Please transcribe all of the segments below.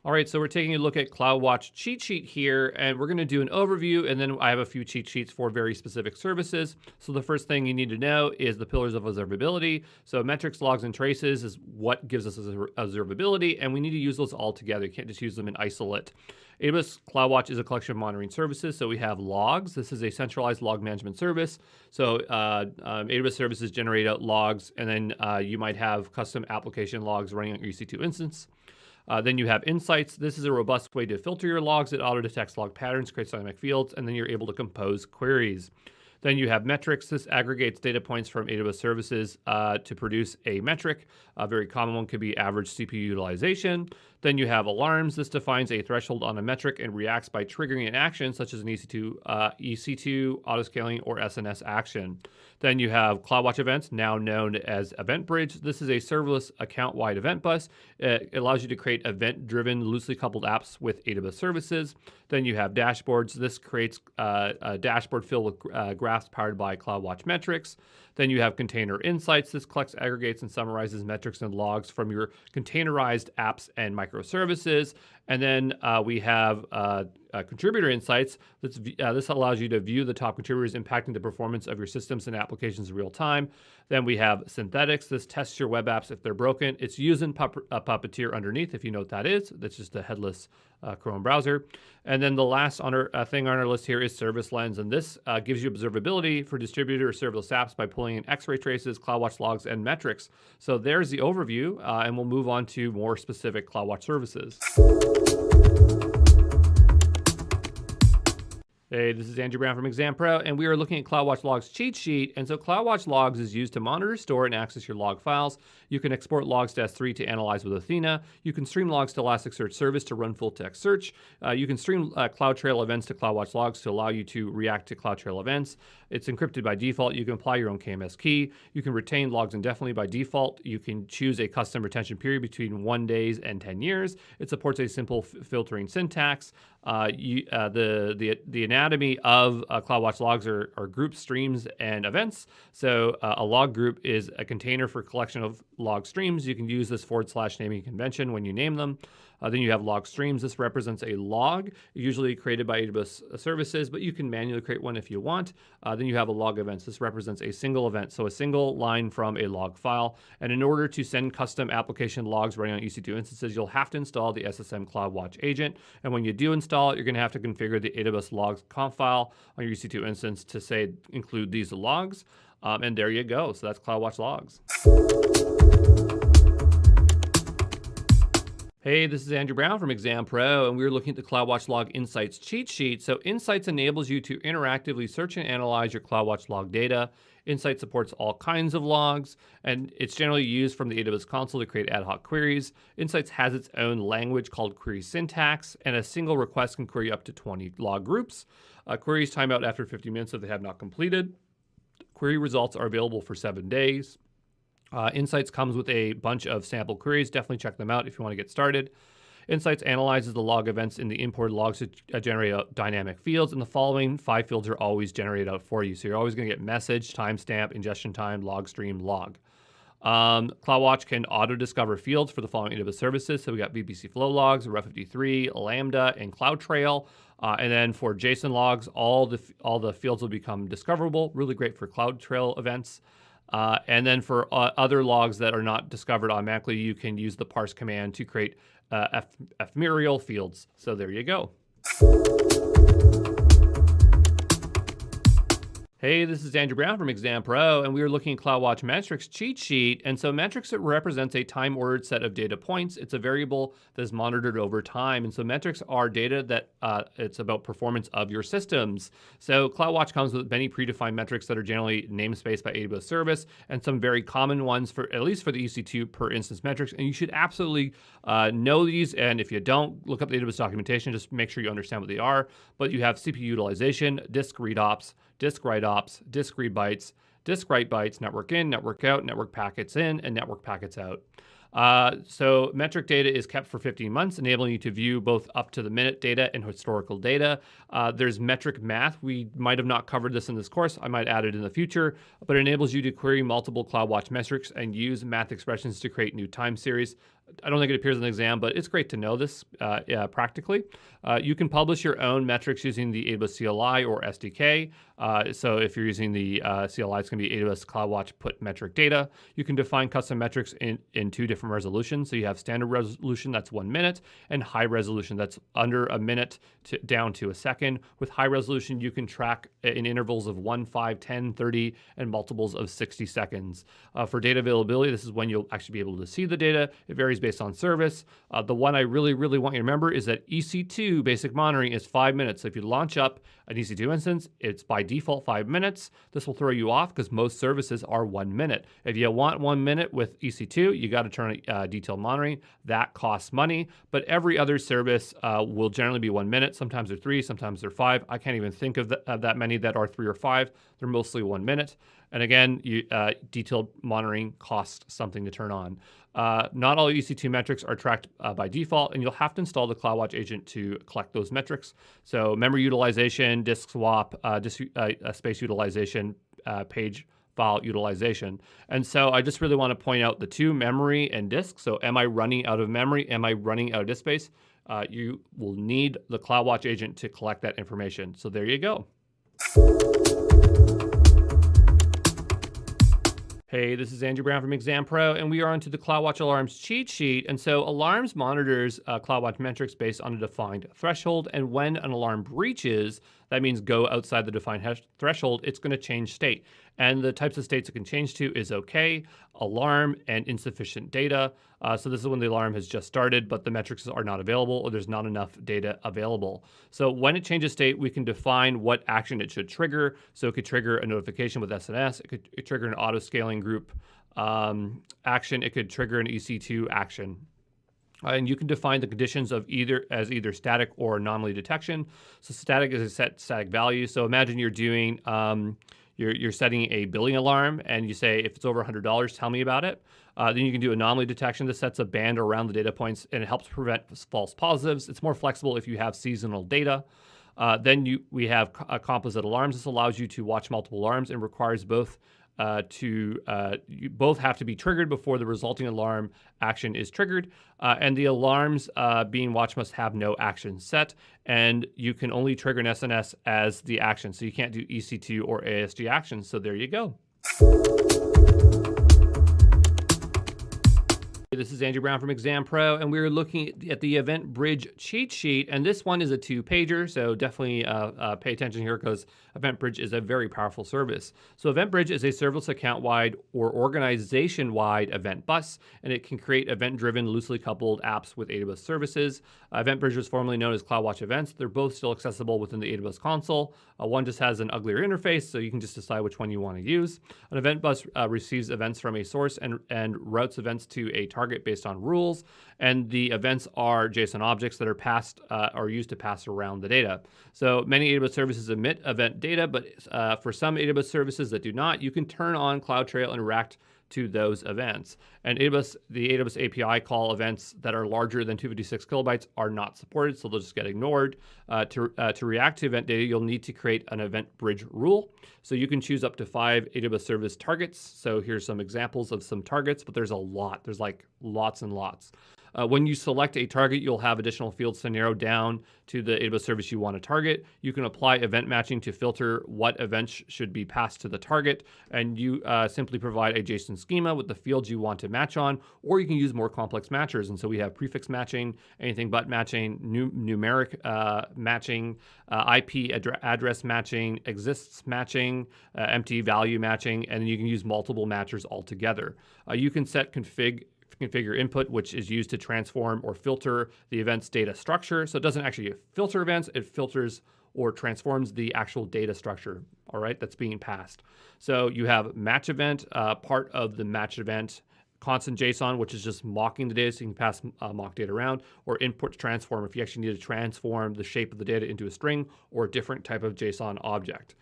All right, so we're taking a look at CloudWatch cheat sheet here, and we're going to do an overview, and then I have a few cheat sheets for very specific services. So the first thing you need to know is the pillars of observability. So metrics, logs, and traces is what gives us observability, and we need to use those all together. You can't just use them in isolate. AWS CloudWatch is a collection of monitoring services. So we have logs. This is a centralized log management service. So AWS services generate out logs, and then you might have custom application logs running on your EC2 instance. Then you have insights. This is a robust way to filter your logs. It auto-detects log patterns, creates dynamic fields, and then you're able to compose queries. Then you have metrics. This aggregates data points from AWS services to produce a metric. A very common one could be average CPU utilization. Then you have alarms. This defines a threshold on a metric and reacts by triggering an action such as an EC2 autoscaling, or SNS action. Then you have CloudWatch events, now known as Event Bridge. This is a serverless account-wide event bus. It allows you to create event-driven, loosely coupled apps with AWS services. Then you have dashboards. This creates a dashboard filled with graphs powered by CloudWatch metrics. Then you have Container Insights. This collects, aggregates, and summarizes metrics and logs from your containerized apps and microservices. And then we have Contributor Insights. This allows you to view the top contributors impacting the performance of your systems and applications in real time. Then we have Synthetics. This tests your web apps if they're broken. It's using Puppeteer underneath, if you know what that is. That's just a headless Chrome browser. And then the last thing on our list here is Service Lens. And this gives you observability for distributed or serverless apps by pulling in X-ray traces, CloudWatch logs, and metrics. So there's the overview, and we'll move on to more specific CloudWatch services. Hey, this is Andrew Brown from Exam Pro, and we are looking at CloudWatch Logs cheat sheet. And so CloudWatch Logs is used to monitor, store, and access your log files. You can export logs to S3 to analyze with Athena. You can stream logs to Elasticsearch Service to run full-text search. You can stream CloudTrail events to CloudWatch Logs to allow you to react to CloudTrail events. It's encrypted by default. You can apply your own KMS key. You can retain logs indefinitely by default. You can choose a custom retention period between 1 day and 10 years. It supports a simple filtering syntax. The anatomy of CloudWatch logs are groups, streams, and events. So a log group is a container for collection of log streams. You can use this / naming convention when you name them. Then you have log streams. This represents a log, usually created by AWS services, but you can manually create one if you want. Then you have a log events. This represents a single event, so a single line from a log file. And in order to send custom application logs running on EC2 instances, you'll have to install the SSM CloudWatch agent. And when you do install it, you're going to have to configure the AWS logs conf file on your EC2 instance to say include these logs. And there you go. So that's CloudWatch logs. Hey, this is Andrew Brown from Exam Pro, and we're looking at the CloudWatch Log Insights cheat sheet. So Insights enables you to interactively search and analyze your CloudWatch log data. Insights supports all kinds of logs, and it's generally used from the AWS console to create ad hoc queries. Insights has its own language called query syntax, and a single request can query up to 20 log groups. Queries time out after 50 minutes if they have not completed. Query results are available for 7 days. Insights comes with a bunch of sample queries. Definitely check them out if you want to get started. Insights analyzes the log events in the imported logs to generate out dynamic fields, and the following 5 fields are always generated out for you. So you're always going to get message, timestamp, ingestion time, log stream, log. CloudWatch can auto-discover fields for the following AWS services. So we got VPC flow logs, Ref53, Lambda, and CloudTrail. And then for JSON logs, all the fields will become discoverable. Really great for CloudTrail events. And then for other logs that are not discovered automatically, you can use the parse command to create ephemeral fields. So there you go. Hey, this is Andrew Brown from Exam Pro, and we are looking at CloudWatch Metrics cheat sheet. And so metrics, it represents a time-ordered set of data points. It's a variable that is monitored over time. And so metrics are data that it's about performance of your systems. So CloudWatch comes with many predefined metrics that are generally namespaced by AWS service, and some very common ones for at least for the EC2 per instance metrics. And you should absolutely know these. And if you don't, look up the AWS documentation. Just make sure you understand what they are. But you have CPU utilization, disk read ops, disk write ops, disk read bytes, disk write bytes, network in, network out, network packets in, and network packets out. So metric data is kept for 15 months, enabling you to view both up-to-the-minute data and historical data. There's metric math. We might have not covered this in this course. I might add it in the future, but it enables you to query multiple CloudWatch metrics and use math expressions to create new time series. I don't think it appears in the exam, but it's great to know this practically. You can publish your own metrics using the AWS CLI or SDK. So if you're using the CLI, it's going to be AWS CloudWatch put metric data. You can define custom metrics in 2 different resolutions. So you have standard resolution, that's 1 minute, and high resolution, that's under a minute down to a second. With high resolution, you can track in intervals of 1, 5, 10, 30, and multiples of 60 seconds. For data availability, this is when you'll actually be able to see the data. It varies based on service. The one I really want you to remember is that EC2 basic monitoring is 5 minutes. So if you launch up an EC2 instance, it's by default 5 minutes. This will throw you off because most services are 1 minute. If you want 1 minute with EC2, you got to turn detailed monitoring. That costs money, but every other service will generally be 1 minute. Sometimes they're 3, sometimes they're 5. I can't even think of that many that are 3 or 5. They're mostly 1 minute. And again, detailed monitoring costs something to turn on. Not all EC2 metrics are tracked by default, and you'll have to install the CloudWatch agent to collect those metrics. So memory utilization, disk swap, space utilization, page file utilization. And so I just really want to point out the 2, memory and disk. So am I running out of memory? Am I running out of disk space? You will need the CloudWatch agent to collect that information. So there you go. Hey, this is Andrew Brown from Exam Pro, and we are onto the CloudWatch Alarms cheat sheet. And so Alarms monitors CloudWatch metrics based on a defined threshold. And when an alarm breaches, that means go outside the defined threshold, it's going to change state. And the types of states it can change to is okay, alarm, and insufficient data. So this is when the alarm has just started, but the metrics are not available or there's not enough data available. So when it changes state, we can define what action it should trigger. So it could trigger a notification with SNS. It could trigger an auto-scaling group action. It could trigger an EC2 action. And you can define the conditions of either static or anomaly detection. So static is a set static value. So imagine you're doing, you're setting a billing alarm and you say, if it's over $100, tell me about it. Then you can do anomaly detection. This sets a band around the data points and it helps prevent false positives. It's more flexible if you have seasonal data. Then we have composite alarms. This allows you to watch multiple alarms and requires both you both have to be triggered before the resulting alarm action is triggered, and the alarms being watched must have no action set, and you can only trigger an SNS as the action, so you can't do EC2 or ASG actions. So there you go. This is Andrew Brown from Exam Pro, and we're looking at the Event Bridge cheat sheet, and this one is a 2-pager, so definitely pay attention here because Event Bridge is a very powerful service. So Event Bridge is a serverless account-wide or organization-wide event bus, and it can create event-driven, loosely coupled apps with AWS services. Event Bridge was formerly known as CloudWatch Events. They're both still accessible within the AWS console. One just has an uglier interface, so you can just decide which one you want to use. An event bus receives events from a source and routes events to a target based on rules, and the events are JSON objects that are passed or used to pass around the data. So many AWS services emit event data, but for some AWS services that do not, you can turn on CloudTrail and react to those events. And the AWS API call events that are larger than 256 kilobytes are not supported, so they'll just get ignored. To react to event data, you'll need to create an event bridge rule. So you can choose up to 5 AWS service targets. So here's some examples of some targets, but there's a lot. There's like lots and lots. When you select a target, you'll have additional fields to narrow down to the AWS service you want to target. You can apply event matching to filter what events should be passed to the target, and you simply provide a JSON schema with the fields you want to match on, or you can use more complex matchers. And so we have prefix matching, anything but matching, numeric matching, IP address matching, exists matching, empty value matching, and you can use multiple matchers altogether. You can set configure input, which is used to transform or filter the event's data structure. So it doesn't actually filter events, it filters or transforms the actual data structure, all right, that's being passed. So you have match event, part of the match event, constant JSON, which is just mocking the data, so you can pass mock data around, or input transform if you actually need to transform the shape of the data into a string or a different type of JSON object.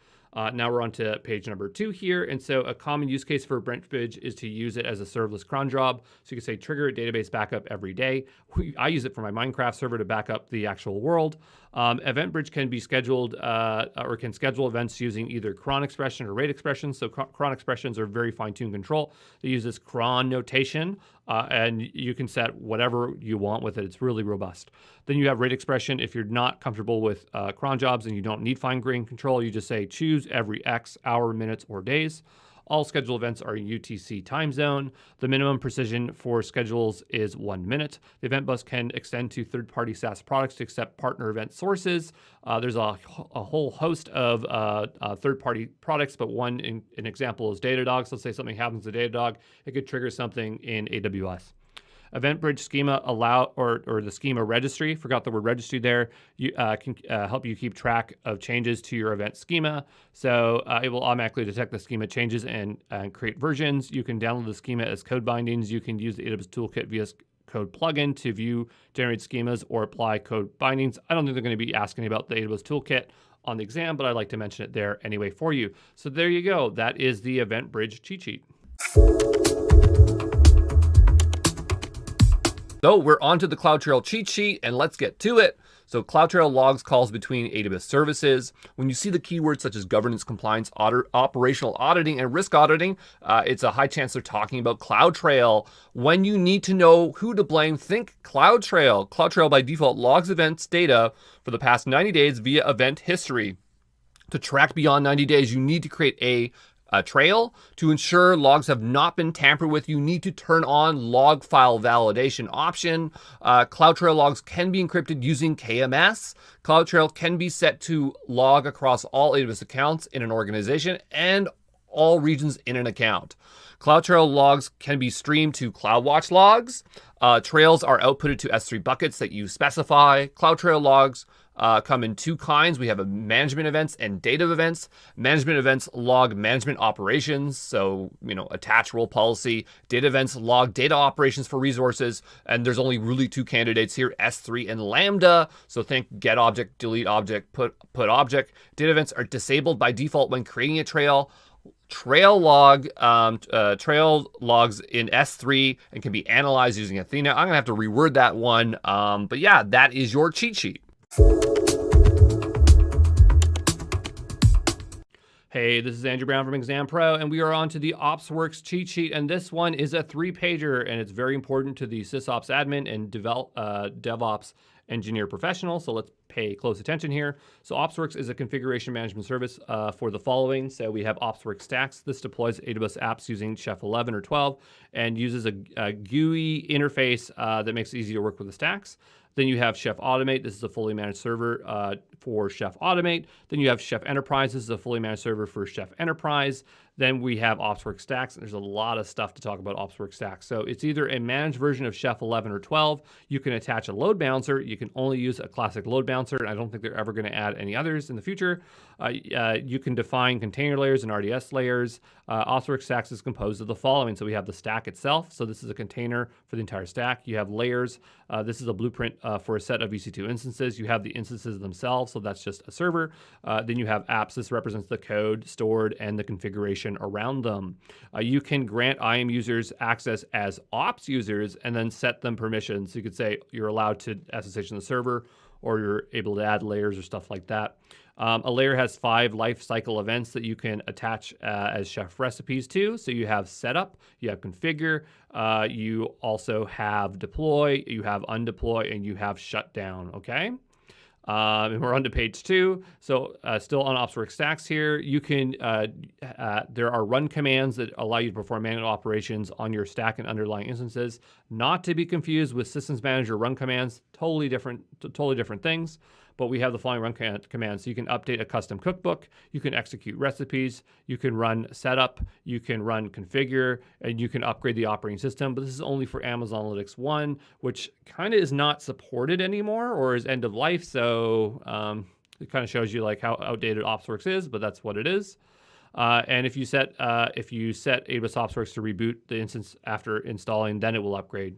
Now we're on to page number 2 here. And so a common use case for Event Bridge is to use it as a serverless cron job. So you can say trigger a database backup every day. I use it for my Minecraft server to back up the actual world. Event Bridge can be scheduled or can schedule events using either cron expression or rate expression. So cron expressions are very fine-tuned control. They use this cron notation and you can set whatever you want with it. It's really robust. Then you have rate expression. If you're not comfortable with cron jobs and you don't need fine-grained control, you just say choose every X hour, minutes, or days. All scheduled events are UTC time zone. The minimum precision for schedules is 1 minute. The event bus can extend to third-party SaaS products to accept partner event sources. There's a whole host of third-party products, but an example is Datadog. So let's say something happens to Datadog, it could trigger something in AWS. Event bridge schema or the schema registry, forgot the word registry there, can help you keep track of changes to your event schema. So it will automatically detect the schema changes and create versions. You can download the schema as code bindings. You can use the AWS Toolkit VS Code plugin to view generate schemas or apply code bindings. I don't think they're going to be asking about the AWS Toolkit on the exam, but I'd like to mention it there anyway for you. So there you go. That is the Event Bridge cheat sheet. So we're on to the CloudTrail cheat sheet, and let's get to it. So CloudTrail logs calls between AWS services. When you see the keywords such as governance, compliance, operational auditing, and risk auditing, it's a high chance they're talking about CloudTrail. When you need to know who to blame, think CloudTrail. CloudTrail by default logs events data for the past 90 days via event history. To track beyond 90 days, you need to create a trail. To ensure logs have not been tampered with, you need to turn on log file validation option. CloudTrail logs can be encrypted using KMS. CloudTrail can be set to log across all AWS accounts in an organization and all regions in an account. CloudTrail logs can be streamed to CloudWatch logs. Trails are outputted to S3 buckets that you specify. CloudTrail logs come in two kinds. We have management events and data events. Management events log management operations, so attach role policy. Data events log data operations for resources, and there's only really two candidates here, S3 and Lambda. So think get object, delete object, put object. Data events are disabled by default when creating a trail. Trail logs in S3 and can be analyzed using Athena. I'm gonna have to reword that one, but yeah, that is your cheat sheet. Hey, this is Andrew Brown from Exam Pro, and we are on to the OpsWorks cheat sheet, and this one is a 3-pager, and it's very important to the SysOps admin and DevOps engineer professional, so let's pay close attention here. So OpsWorks is a configuration management service for the following. So we have OpsWorks Stacks. This deploys AWS apps using Chef 11 or 12 and uses a GUI interface that makes it easy to work with the stacks. Then you have Chef Automate. This is a fully managed server for Chef Automate. Then you have Chef Enterprise. This is a fully managed server for Chef Enterprise. Then we have OpsWorks Stacks, and there's a lot of stuff to talk about OpsWorks Stacks. So it's either a managed version of Chef 11 or 12. You can attach a load balancer. You can only use a classic load balancer, and I don't think they're ever going to add any others in the future. You can define container layers and RDS layers. OpsWorks Stacks is composed of the following. So we have the stack itself. So this is a container for the entire stack. You have layers. This is a blueprint for a set of EC2 instances. You have the instances themselves, so that's just a server. Then you have apps. This represents the code stored and the configuration around them. You can grant IAM users access as ops users and then set them permissions. So you could say you're allowed to SSH in the server, or you're able to add layers or stuff like that. A layer has 5 life cycle events that you can attach as chef recipes to. So you have setup, you have configure, you also have deploy, you have undeploy, and you have shutdown, okay? And we're on to page 2. So still on OpsWorks Stacks here, you can, there are run commands that allow you to perform manual operations on your stack and underlying instances, not to be confused with Systems Manager run commands, totally different things. But we have the following run commands. So you can update a custom cookbook, you can execute recipes, you can run setup, you can run configure, and you can upgrade the operating system. But this is only for Amazon Analytics 1, which kind of is not supported anymore or is end of life. So it kind of shows you like how outdated OpsWorks is, but that's what it is. And if you set AWS OpsWorks to reboot the instance after installing, then it will upgrade.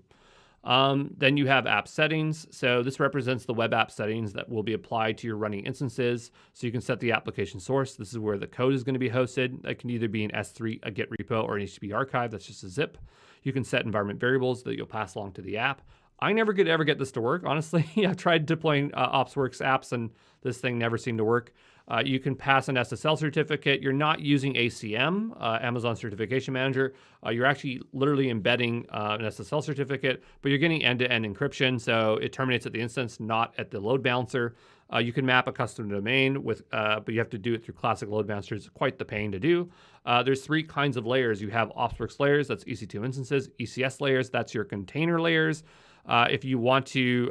Then you have app settings. So this represents the web app settings that will be applied to your running instances. So you can set the application source. This is where the code is going to be hosted. It can either be an S3, a Git repo, or an HTTP archive. That's just a zip. You can set environment variables that you'll pass along to the app. I never could ever get this to work, honestly. I've tried deploying OpsWorks apps and this thing never seemed to work. You can pass an SSL certificate. You're not using ACM, Amazon Certification Manager. You're actually literally embedding an SSL certificate, but you're getting end-to-end encryption, so it terminates at the instance, not at the load balancer. You can map a custom domain but you have to do it through classic load balancers. It's quite the pain to do. There's 3 kinds of layers. You have OpsWorks layers, that's EC2 instances. ECS layers, that's your container layers. If you want to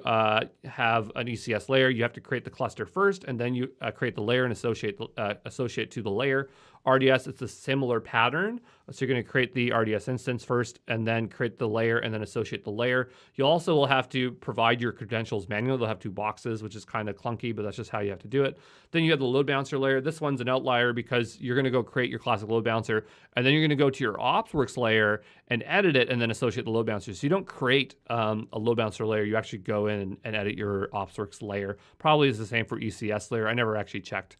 have an ECS layer, you have to create the cluster first, and then you create the layer and associate to the layer. RDS, it's a similar pattern. So you're going to create the RDS instance first, and then create the layer, and then associate the layer. You also will have to provide your credentials manually. They'll have 2 boxes, which is kind of clunky, but that's just how you have to do it. Then you have the load balancer layer. This one's an outlier because you're going to go create your classic load balancer, and then you're going to go to your OpsWorks layer and edit it, and then associate the load balancer. So you don't create a load balancer layer. You actually go in and edit your OpsWorks layer. Probably is the same for ECS layer. I never actually checked.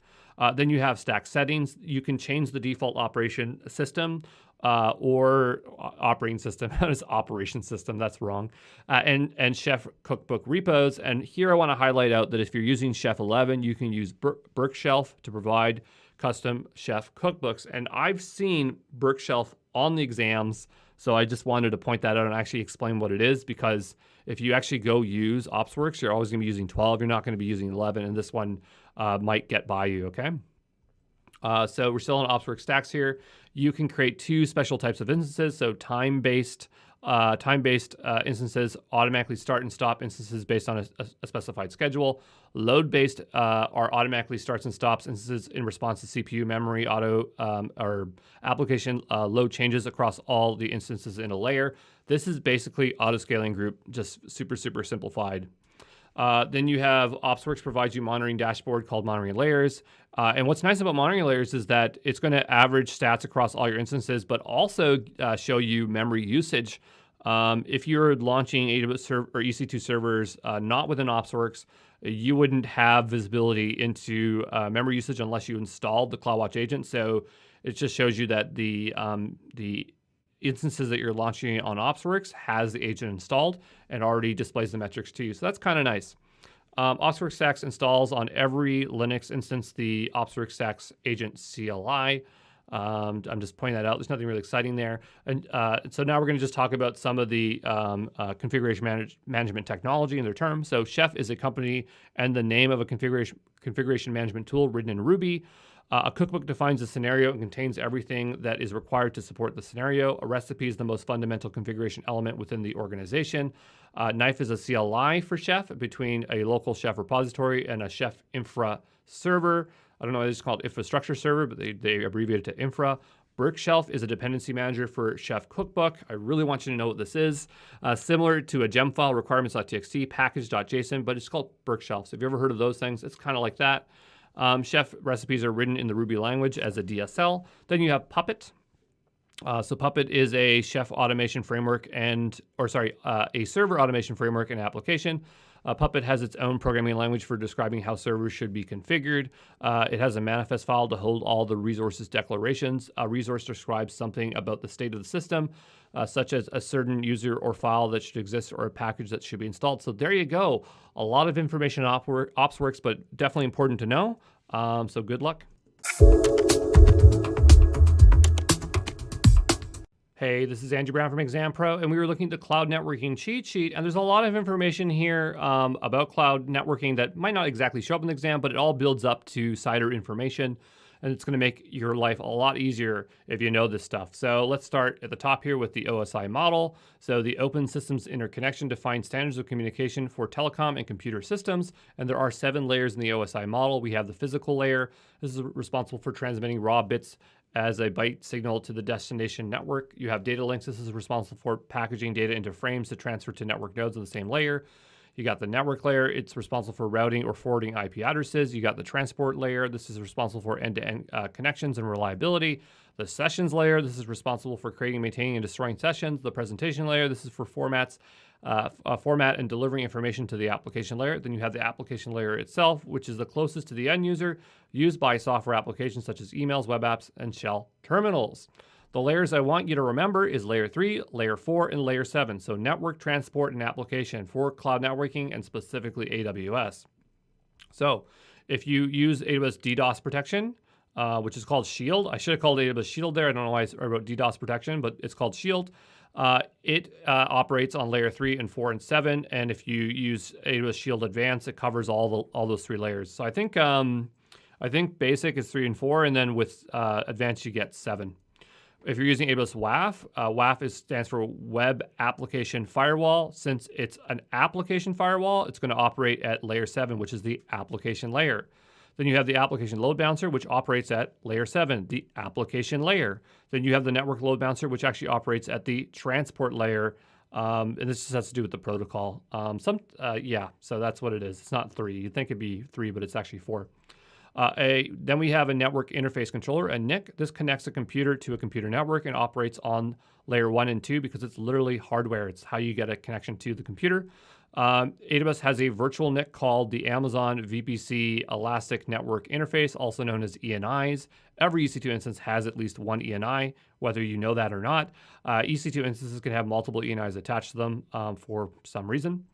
Then you have stack settings. You can change the default operation system or operating system. That is operation system. That's wrong. And Chef cookbook repos. And here I want to highlight out that if you're using Chef 11, you can use Burkshelf to provide custom Chef cookbooks. And I've seen Burkshelf on the exams, so I just wanted to point that out and actually explain what it is, because if you actually go use OpsWorks, you're always going to be using 12. You're not going to be using 11, and this one might get by you, okay? So we're still on OpsWorks stacks here. You can create 2 special types of instances. So time-based instances automatically start and stop instances based on a specified schedule. Load-based are automatically starts and stops instances in response to CPU, memory, or application load changes across all the instances in a layer. This is basically auto-scaling group, just super, super simplified. Then you have OpsWorks provides you monitoring dashboard called monitoring layers. And what's nice about monitoring layers is that it's going to average stats across all your instances, but also show you memory usage. If you're launching AWS or EC2 servers not within OpsWorks, you wouldn't have visibility into memory usage unless you installed the CloudWatch agent. So it just shows you that the instances that you're launching on OpsWorks has the agent installed and already displays the metrics to you. So that's kind of nice. OpsWorks Stacks installs on every Linux instance the OpsWorks Stacks agent CLI. I'm just pointing that out. There's nothing really exciting there. And so now we're going to just talk about some of the configuration management technology in their terms. So Chef is a company and the name of a configuration management tool written in Ruby. A cookbook defines a scenario and contains everything that is required to support the scenario. A recipe is the most fundamental configuration element within the organization. Knife is a CLI for Chef between a local Chef repository and a Chef infra server. I don't know why it's called infrastructure server, but they abbreviate it to infra. Burkshelf is a dependency manager for Chef Cookbook. I really want you to know what this is. Similar to a gem file, requirements.txt, package.json, but it's called Burkshelf. So have you ever heard of those things? It's kind of like that. Chef recipes are written in the Ruby language as a DSL. Then you have Puppet. So Puppet is a Chef automation framework a server automation framework and application. Puppet has its own programming language for describing how servers should be configured. It has a manifest file to hold all the resources declarations. A resource describes something about the state of the system, such as a certain user or file that should exist or a package that should be installed. So there you go. A lot of information in OpsWorks, but definitely important to know. So good luck. Hey, this is Andrew Brown from Exam Pro, and we were looking at the cloud networking cheat sheet, and there's a lot of information here about cloud networking that might not exactly show up in the exam, but it all builds up to CIDR information, and it's going to make your life a lot easier if you know this stuff. So let's start at the top here with the OSI model. So the Open Systems Interconnection defines standards of communication for telecom and computer systems, and there are 7 layers in the OSI model. We have the physical layer. This is responsible for transmitting raw bits as a byte signal to the destination network. You have data links. This is responsible for packaging data into frames to transfer to network nodes on the same layer. You got the network layer. It's responsible for routing or forwarding IP addresses. You got the transport layer. This is responsible for end-to-end connections and reliability. The sessions layer. This is responsible for creating, maintaining, and destroying sessions. The presentation layer. This is for format and delivering information to the application layer. Then you have the application layer itself, which is the closest to the end user, used by software applications such as emails, web apps, and shell terminals. The layers I want you to remember is layer 3, layer 4, and layer 7. So network, transport, and application for cloud networking and specifically AWS. So If you use AWS DDoS protection, which is called Shield. I should have called AWS Shield there. I don't know why I wrote DDoS protection, but it's called Shield. It operates on layer 3 and 4 and 7. And if you use AWS Shield Advanced, it covers all those 3 layers. So I think basic is 3 and 4, and then with advanced you get 7. If you're using AWS WAF, WAF stands for Web Application Firewall. Since it's an application firewall, it's going to operate at layer 7, which is the application layer. Then you have the application load balancer, which operates at layer 7, the application layer. Then you have the network load balancer, which actually operates at the transport layer. And this just has to do with the protocol. So that's what it is. It's not 3. You'd think it'd be 3, but it's actually 4. Then we have a network interface controller, a NIC. This connects a computer to a computer network and operates on layer 1 and 2 because it's literally hardware. It's how you get a connection to the computer. AWS has a virtual NIC called the Amazon VPC Elastic Network Interface, also known as ENIs. Every EC2 instance has at least one ENI, whether you know that or not. EC2 instances can have multiple ENIs attached to them for some reason.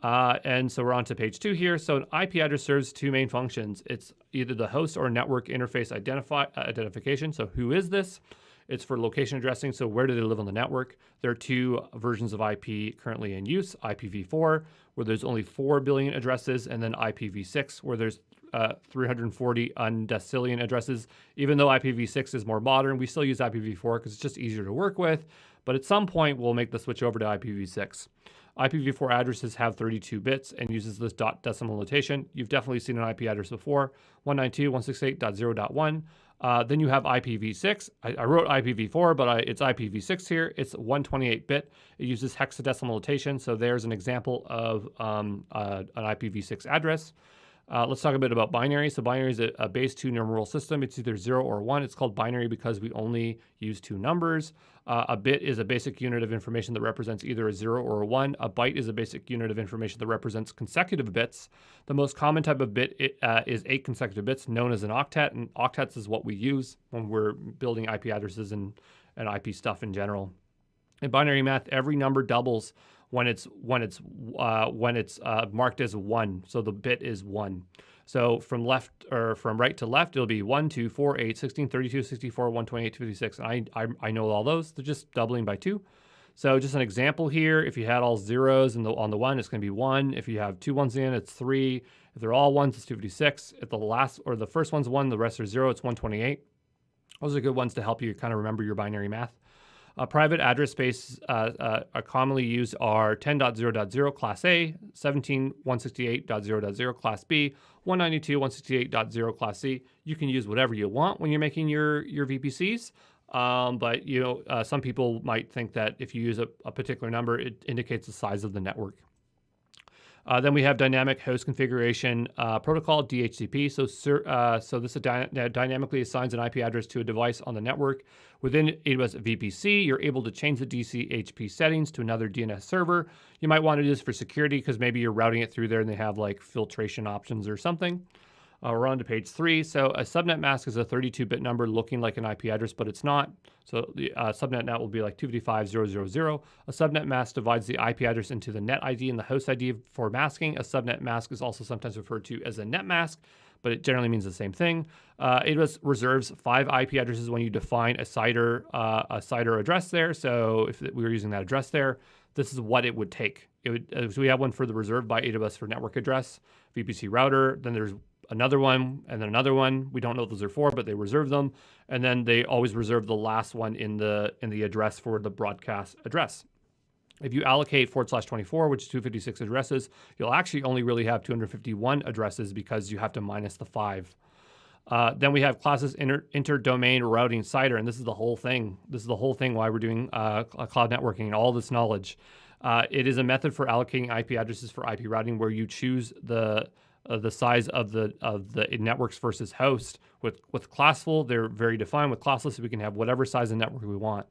And so we're on to page 2 here. So an IP address serves 2 main functions. It's either the host or network interface identification. So who is this? It's for location addressing. So where do they live on the network? There are 2 versions of IP currently in use. IPv4, where there's only 4 billion addresses, and then IPv6, where there's 340 undecillion addresses. Even though IPv6 is more modern, we still use IPv4 because it's just easier to work with. But at some point, we'll make the switch over to IPv6. IPv4 addresses have 32 bits and uses this dot decimal notation. You've definitely seen an IP address before, 192.168.0.1. Then you have IPv6. I wrote IPv4, but it's IPv6 here. It's 128-bit. It uses hexadecimal notation, so there's an example of an IPv6 address. Let's talk a bit about binary. So binary is a base 2 numeral system. It's either 0 or 1. It's called binary because we only use 2 numbers. A bit is a basic unit of information that represents either a 0 or a 1. A byte is a basic unit of information that represents consecutive bits. The most common type of bit is 8 consecutive bits, known as an octet, and octets is what we use when we're building IP addresses and IP stuff in general. In binary math, every number doubles when it's marked as 1. So the bit is 1. So from right to left, it'll be 1, 2, 4, 8, 16, 32, 64, 128, 56. And I know all those. They're just doubling by 2. So just an example here, if you had all zeros on the 1, it's going to be 1. If you have 2 ones in, it's 3. If they're all 1s, it's 256. If the first one's 1, the rest are 0, it's 128. Those are good ones to help you kind of remember your binary math. Private address space are commonly used are 10.0.0 Class A, 17.168.0.0 Class B, 192.168.0 Class C. You can use whatever you want when you're making your VPCs, but some people might think that if you use a particular number, it indicates the size of the network. Then we have dynamic host configuration protocol, DHCP. So this dynamically assigns an IP address to a device on the network. Within AWS VPC, you're able to change the DCHP settings to another DNS server. You might want to do this for security because maybe you're routing it through there and they have like filtration options or something. We're on to page 3. So a subnet mask is a 32-bit number looking like an IP address, but it's not. So the subnet net will be like 255.0.0.0. A subnet mask divides the IP address into the net ID and the host ID for masking. A subnet mask is also sometimes referred to as a net mask, but it generally means the same thing. AWS reserves 5 IP addresses when you define a CIDR address there. So if we were using that address there, this is what it would take. So we have one for the reserved by AWS for network address, VPC router. Then there's another one, and then another one. We don't know what those are for, but they reserve them. And then they always reserve the last one in the address for the broadcast address. If you allocate /24, which is 256 addresses, you'll actually only really have 251 addresses because you have to minus the 5. Then we have classes inter-domain routing CIDR, and this is the whole thing. This is the whole thing why we're doing cloud networking and all this knowledge. It is a method for allocating IP addresses for IP routing where you choose the size of the networks versus host. With classful, they're very defined. With classless, we can have whatever size of network we want.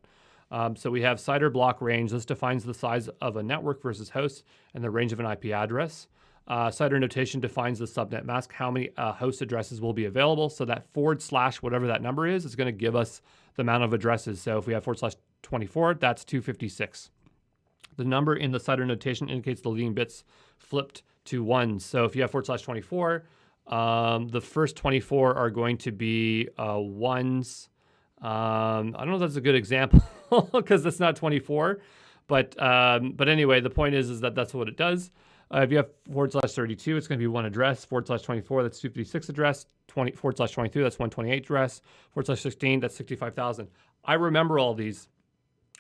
So we have CIDR block range. This defines the size of a network versus host and the range of an IP address. CIDR notation defines the subnet mask, how many host addresses will be available. So that / whatever that number is going to give us the amount of addresses. So if we have /24, that's 256. The number in the CIDR notation indicates the leading bits flipped to 1s. So if you have /24, The first 24 are going to be ones. I don't know if that's a good example because that's not 24. But anyway, the point is that that's what it does. If you have /32, it's going to be one address. /24, that's 256 address. /22, that's 128 address. /16, that's 65,000. I remember all these.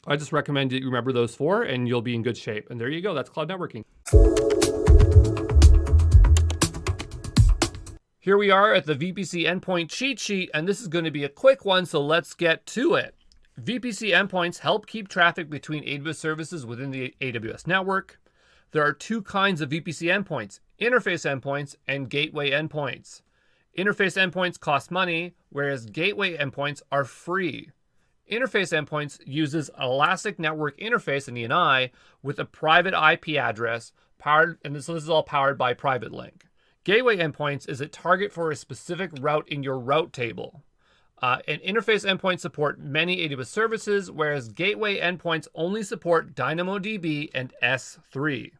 I just recommend that you remember those four, and you'll be in good shape. And there you go. That's cloud networking. Here we are at the VPC endpoint cheat sheet, and this is going to be a quick one, so let's get to it. VPC endpoints help keep traffic between AWS services within the AWS network. There are two kinds of VPC endpoints, interface endpoints and gateway endpoints. Interface endpoints cost money, whereas gateway endpoints are free. Interface endpoints uses Elastic Network Interface, an ENI, with a private IP address, so this is all powered by Private Link. Gateway endpoints is a target for a specific route in your route table. And interface endpoints support many AWS services, whereas gateway endpoints only support DynamoDB and S3.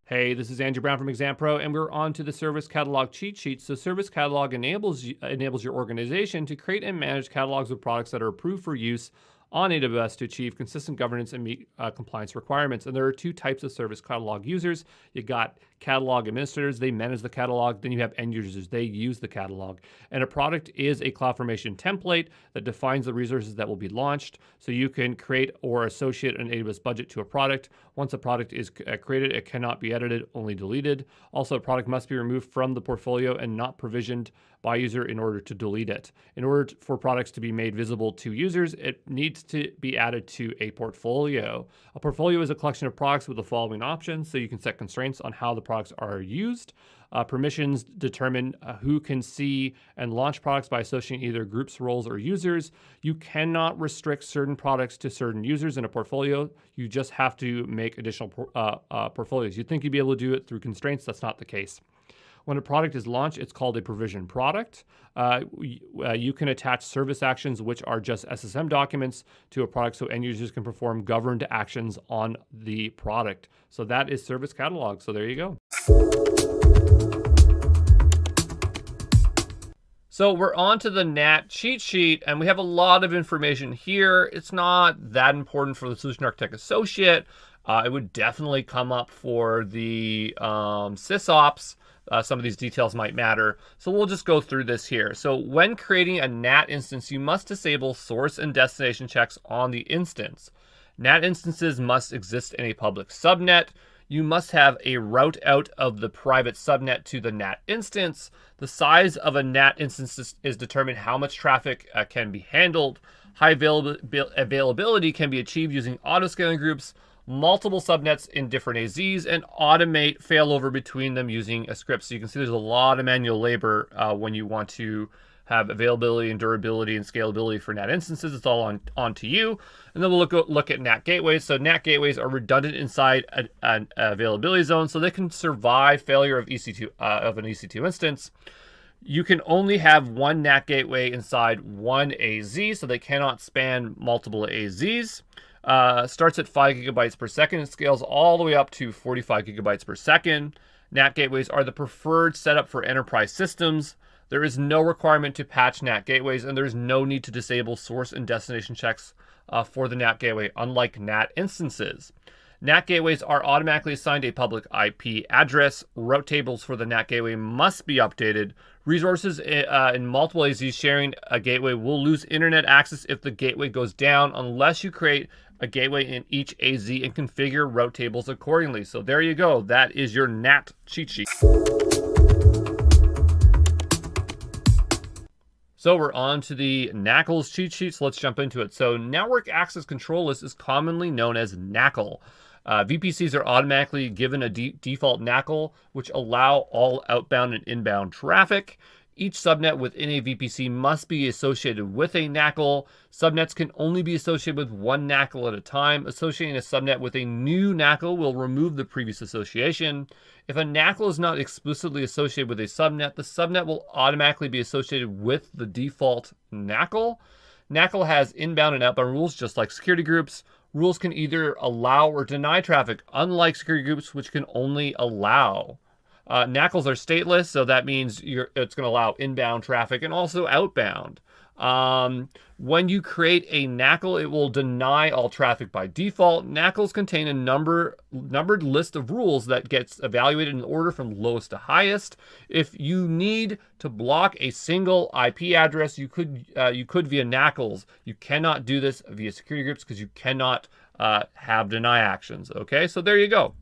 Hey, this is Andrew Brown from ExamPro, and we're on to the Service Catalog cheat sheet. So Service Catalog enables your organization to create and manage catalogs of products that are approved for use on AWS to achieve consistent governance and meet compliance requirements. And there are two types of Service Catalog users. You got catalog administrators, they manage the catalog. Then you have end users, they use the catalog. And a product is a CloudFormation template that defines the resources that will be launched. So you can create or associate an AWS budget to a product. Once a product is created, it cannot be edited, only deleted. Also, a product must be removed from the portfolio and not provisioned by user in order to delete it. In order for products to be made visible to users, it needs to be added to a portfolio. A portfolio is a collection of products with the following options, so you can set constraints on how the products are used. Permissions determine who can see and launch products by associating either groups, roles, or users. You cannot restrict certain products to certain users in a portfolio. You just have to make additional portfolios. You'd think you'd be able to do it through constraints. That's not the case. When a product is launched, it's called a provisioned product. You can attach service actions, which are just SSM documents, to a product so end users can perform governed actions on the product. So that is Service Catalog. So there you go. So we're on to the NAT cheat sheet, and we have a lot of information here. It's not that important for the Solution Architect Associate. It would definitely come up for the Sysops. Some of these details might matter. So we'll just go through this here. So when creating a NAT instance, you must disable source and destination checks on the instance. NAT instances must exist in a public subnet. You must have a route out of the private subnet to the NAT instance. The size of a NAT instance is determined how much traffic can be handled. High availability can be achieved using auto-scaling groups, multiple subnets in different AZs, and automate failover between them using a script. So you can see there's a lot of manual labor when you want to have availability and durability and scalability for NAT instances. It's all on to you. And then we'll look at NAT gateways. So NAT gateways are redundant inside an availability zone, so they can survive failure of EC2 of an EC2 instance. You can only have one NAT gateway inside one AZ, so they cannot span multiple AZs. Starts at 5 gigabytes per second and scales all the way up to 45 gigabytes per second. NAT gateways are the preferred setup for enterprise systems. There is no requirement to patch NAT gateways, and there is no need to disable source and destination checks for the NAT gateway, unlike NAT instances. NAT gateways are automatically assigned a public IP address. Route tables for the NAT gateway must be updated. Resources in multiple AZs sharing a gateway will lose internet access if the gateway goes down, unless you create a gateway in each AZ and configure route tables accordingly. So there you go. That is your NAT cheat sheet. So we're on to the NACL's cheat sheet, so let's jump into it. So Network Access Control List is commonly known as NACL. VPCs are automatically given a default NACL, which allow all outbound and inbound traffic. Each subnet within a VPC must be associated with a NACL. Subnets can only be associated with one NACL at a time. Associating a subnet with a new NACL will remove the previous association. If a NACL is not explicitly associated with a subnet, the subnet will automatically be associated with the default NACL. NACL has inbound and outbound rules, just like security groups. Rules can either allow or deny traffic, unlike security groups, which can only allow. NACLs are stateless, so that means it's going to allow inbound traffic and also outbound. When you create a NACL, it will deny all traffic by default. NACLs contain a numbered list of rules that gets evaluated in order from lowest to highest. If you need to block a single IP address, you could via NACLs. You cannot do this via security groups because you cannot have deny actions. Okay, so there you go.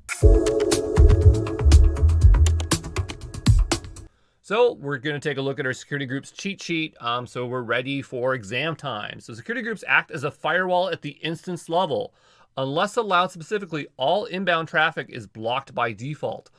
So we're going to take a look at our security groups cheat sheet. So we're ready for exam time. So security groups act as a firewall at the instance level. Unless allowed specifically, all inbound traffic is blocked by default.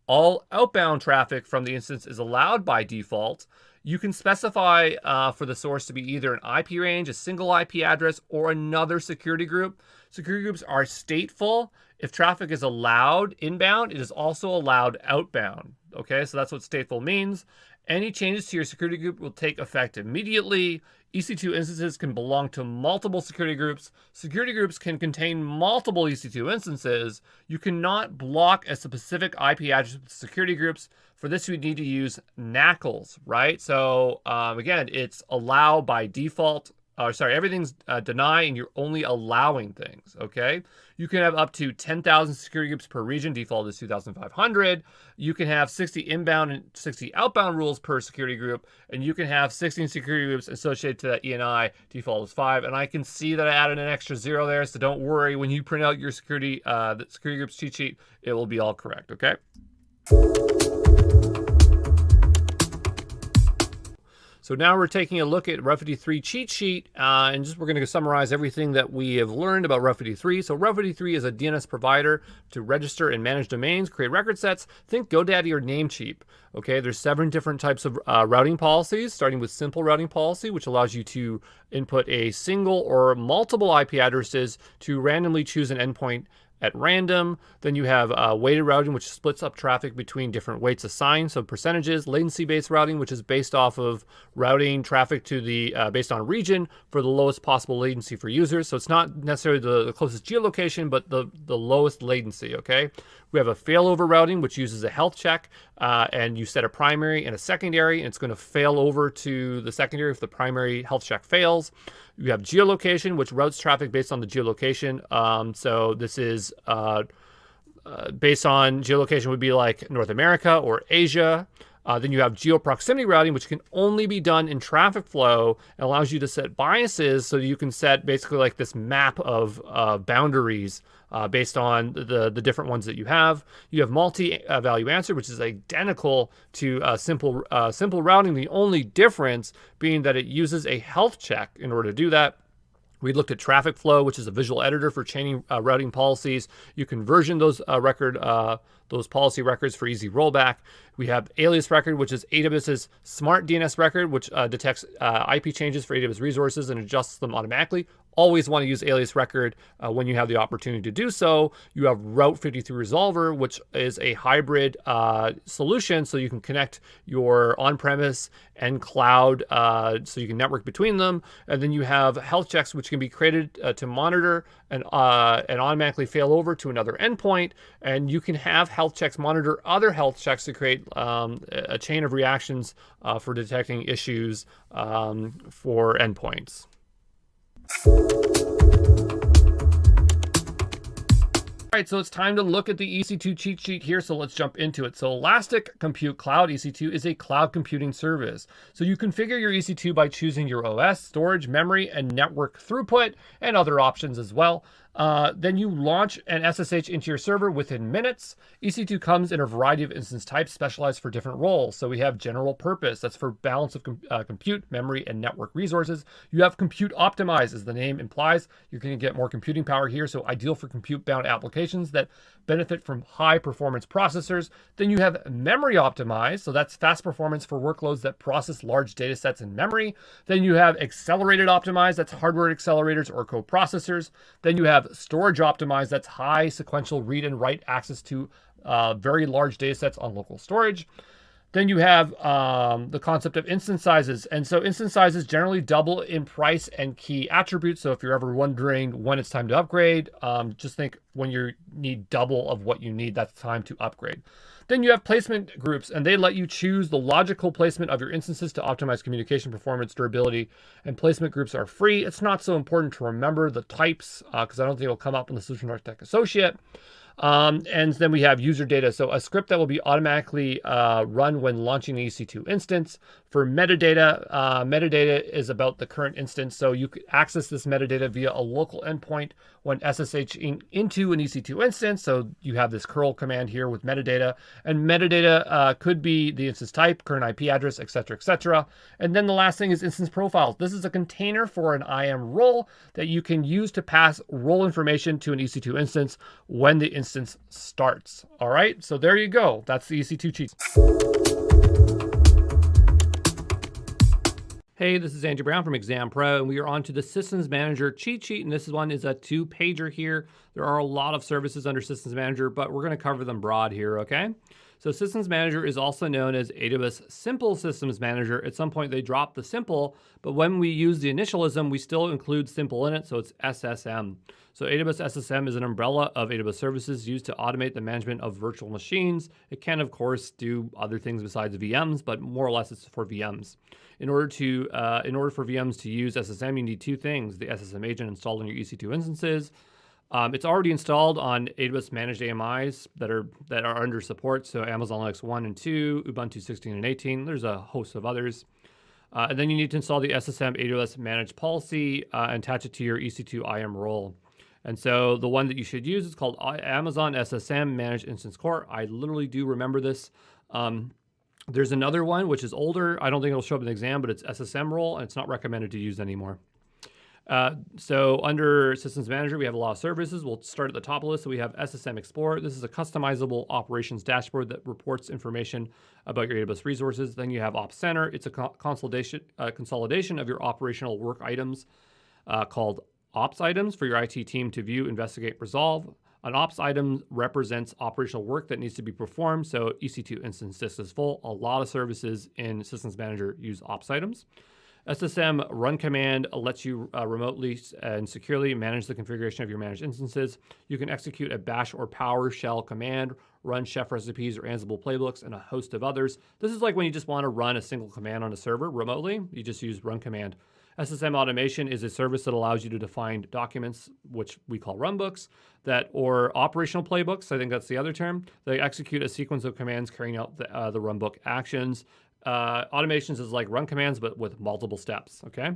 All outbound traffic from the instance is allowed by default. You can specify for the source to be either an IP range, a single IP address, or another security group. Security groups are stateful. If traffic is allowed inbound, it is also allowed outbound. Okay, so that's what stateful means. Any changes to your security group will take effect immediately. EC2 instances can belong to multiple security groups. Security groups can contain multiple EC2 instances. You cannot block a specific IP address with security groups. For this, we need to use NACLs, right? So again, it's allow by default. Everything's deny and you're only allowing things, okay? You can have up to 10,000 security groups per region. Default is 2,500. You can have 60 inbound and 60 outbound rules per security group, and you can have 16 security groups associated to that ENI. Default is 5, and I can see that I added an extra 0 there, so don't worry. When you print out your security groups cheat sheet, it will be all correct, okay? So now we're taking a look at Route 53 cheat sheet, and we're going to summarize everything that we have learned about Route 53. So Route 53 is a DNS provider to register and manage domains, create record sets. Think GoDaddy or Namecheap. Okay, there's 7 different types of routing policies, starting with simple routing policy, which allows you to input a single or multiple IP addresses to randomly choose an endpoint at random. Then you have weighted routing, which splits up traffic between different weights assigned, so percentages. Latency-based routing, which is based off of routing traffic to the based on region for the lowest possible latency for users. So it's not necessarily the closest geolocation, but the lowest latency, okay? We have a failover routing, which uses a health check, and you set a primary and a secondary, and it's going to fail over to the secondary if the primary health check fails. You have geolocation, which routes traffic based on the geolocation. So this is based on geolocation would be like North America or Asia. Then you have geo-proximity routing, which can only be done in traffic flow and allows you to set biases so you can set basically like this map of boundaries based on the different ones that you have. You have multi-value answer, which is identical to simple routing. The only difference being that it uses a health check in order to do that. We looked at traffic flow, which is a visual editor for chaining routing policies. You can version those those policy records for easy rollback. We have alias record, which is AWS's smart DNS record, which detects IP changes for AWS resources and adjusts them automatically. Always want to use alias record when you have the opportunity to do so. You have Route 53 Resolver, which is a hybrid solution, so you can connect your on-premise and cloud, so you can network between them. And then you have health checks, which can be created to monitor and automatically fail over to another endpoint. And you can have health checks monitor other health checks to create a chain of reactions for detecting issues for endpoints. All right, so it's time to look at the EC2 cheat sheet here, so let's jump into it. So Elastic Compute Cloud EC2 is a cloud computing service. So you configure your EC2 by choosing your OS, storage, memory, and network throughput, and other options as well. Then you launch an SSH into your server within minutes. EC2 comes in a variety of instance types specialized for different roles. So we have general purpose, that's for balance of compute, memory, and network resources. You have compute optimized, as the name implies. You're going to get more computing power here, so ideal for compute-bound applications that benefit from high performance processors. Then you have memory optimized, so that's fast performance for workloads that process large data sets in memory. Then you have accelerated optimized, that's hardware accelerators or coprocessors. Then you have storage optimized, that's high sequential read and write access to very large data sets on local storage. Then you have the concept of instance sizes. And so instance sizes generally double in price and key attributes. So if you're ever wondering when it's time to upgrade, just think when you need double of what you need, that's time to upgrade. Then you have placement groups, and they let you choose the logical placement of your instances to optimize communication, performance, durability, and placement groups are free. It's not so important to remember the types because I don't think it'll come up in the Solution Architect Associate. And then we have user data. So a script that will be automatically run when launching the EC2 instance. For metadata, metadata is about the current instance. So you could access this metadata via a local endpoint when SSHing into an EC2 instance. So you have this curl command here with metadata. And metadata could be the instance type, current IP address, etc., etc. And then the last thing is instance profiles. This is a container for an IAM role that you can use to pass role information to an EC2 instance when the instance starts. All right, so there you go. That's the EC2 cheats. Hey, this is Andrew Brown from Exam Pro, and we are on to the Systems Manager cheat sheet, and this one is a 2-pager here. There are a lot of services under Systems Manager, but we're going to cover them broad here, okay? So Systems Manager is also known as AWS Simple Systems Manager. At some point, they dropped the simple, but when we use the initialism, we still include simple in it, so it's SSM. So AWS SSM is an umbrella of AWS services used to automate the management of virtual machines. It can, of course, do other things besides VMs, but more or less it's for VMs. In order for VMs to use SSM, you need 2 things: the SSM agent installed in your EC2 instances. It's already installed on AWS managed AMIs that are under support. So Amazon Linux 1 and 2, Ubuntu 16 and 18. There's a host of others. And then you need to install the SSM AWS managed policy and attach it to your EC2 IAM role. And so the one that you should use is called Amazon SSM Managed Instance Core. I literally do remember this. There's another one, which is older. I don't think it'll show up in the exam, but it's SSM role, and it's not recommended to use anymore. So under Systems Manager, we have a lot of services. We'll start at the top of the list. So we have SSM Explorer. This is a customizable operations dashboard that reports information about your AWS resources. Then you have Ops Center. It's a consolidation of your operational work items called Ops items for your IT team to view, investigate, resolve. An Ops item represents operational work that needs to be performed. So EC2 instance disk is full. A lot of services in Systems Manager use Ops items. SSM run command lets you remotely and securely manage the configuration of your managed instances. You can execute a bash or PowerShell command, run chef recipes or Ansible playbooks, and a host of others. This is like when you just want to run a single command on a server remotely. You just use run command. SSM automation is a service that allows you to define documents, which we call runbooks, or operational playbooks. I think that's the other term. They execute a sequence of commands carrying out the runbook actions. Automations is like run commands, but with multiple steps, okay?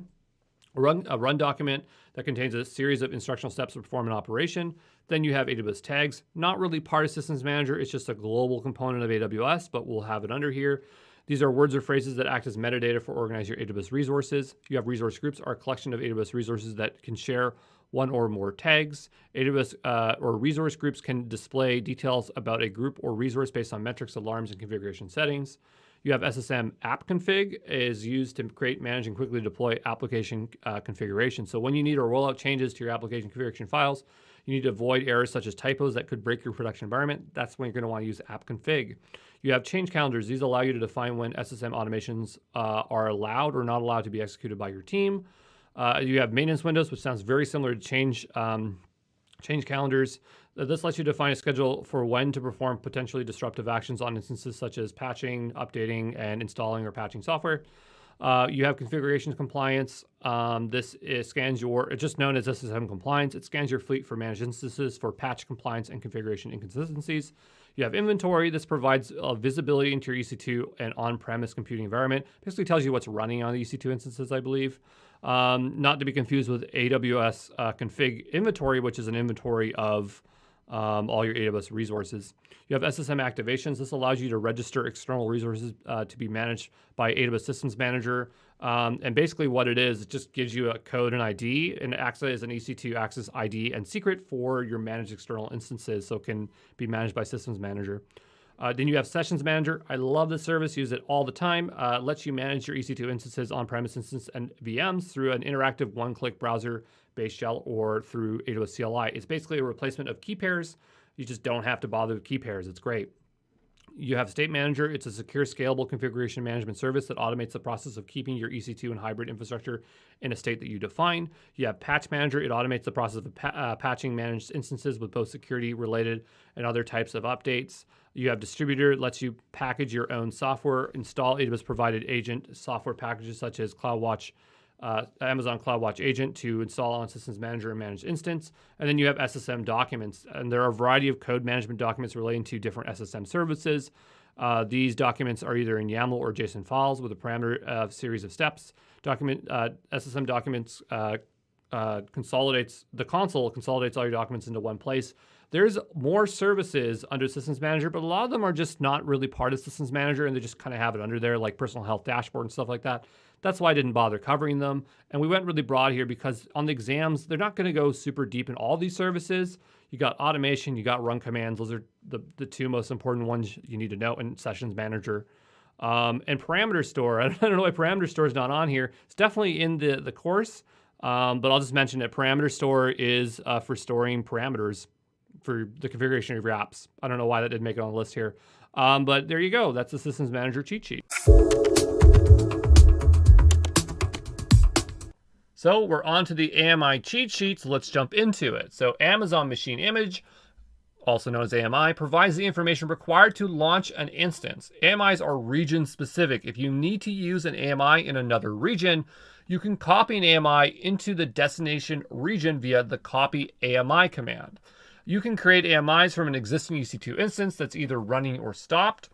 A run document that contains a series of instructional steps to perform an operation. Then you have AWS tags, not really part of Systems Manager. It's just a global component of AWS, but we'll have it under here. These are words or phrases that act as metadata for organizing your AWS resources. You have resource groups, are a collection of AWS resources that can share one or more tags. AWS or resource groups can display details about a group or resource based on metrics, alarms, and configuration settings. You have SSM app config is used to create, manage, and quickly deploy application configuration. So when you need to roll out changes to your application configuration files, you need to avoid errors such as typos that could break your production environment. That's when you're going to want to use app config. You have change calendars. These allow you to define when SSM automations are allowed or not allowed to be executed by your team. You have maintenance windows, which sounds very similar to change calendars. This lets you define a schedule for when to perform potentially disruptive actions on instances such as patching, updating, and installing or patching software. You have configuration compliance. Scans your, it's just known as SSM compliance. It scans your fleet for managed instances for patch compliance and configuration inconsistencies. You have inventory. This provides visibility into your EC2 and on-premise computing environment. Basically tells you what's running on the EC2 instances, I believe. Not to be confused with AWS config inventory, which is an inventory of all your AWS resources. You have SSM activations. This allows you to register external resources to be managed by AWS Systems Manager. And basically what it is, it just gives you a code and ID, and it acts as an EC2 access ID and secret for your managed external instances, so it can be managed by Systems Manager. Then you have Sessions Manager. I love this service, use it all the time. It lets you manage your EC2 instances, on-premise instance, and VMs through an interactive one-click browser-based shell or through AWS CLI. It's basically a replacement of key pairs. You just don't have to bother with key pairs. It's great. You have State Manager. It's a secure, scalable configuration management service that automates the process of keeping your EC2 and hybrid infrastructure in a state that you define. You have Patch Manager. It automates the process of patching managed instances with both security-related and other types of updates. You have Distributor. It lets you package your own software, install AWS-provided agent software packages such as CloudWatch, Amazon CloudWatch Agent to install on Systems Manager and Managed Instance. And then you have SSM documents, and there are a variety of code management documents relating to different SSM services. These documents are either in YAML or JSON files with a parameter series of steps. SSM documents consolidates all your documents into one place. There's more services under Systems Manager, but a lot of them are just not really part of Systems Manager, and they just kind of have it under there, like Personal Health Dashboard and stuff like that. That's why I didn't bother covering them. And we went really broad here because on the exams, they're not going to go super deep in all these services. You got automation, you got run commands. Those are the two most important ones you need to know in Sessions Manager. And Parameter Store. I don't know why Parameter Store is not on here. It's definitely in the course, but I'll just mention that Parameter Store is for storing parameters for the configuration of your apps. I don't know why that didn't make it on the list here. But there you go. That's the Systems Manager cheat sheet. So we're on to the AMI cheat sheet, so let's jump into it. So Amazon Machine Image, also known as AMI, provides the information required to launch an instance. AMIs are region specific. If you need to use an AMI in another region, you can copy an AMI into the destination region via the copy AMI command. You can create AMIs from an existing EC2 instance that's either running or stopped.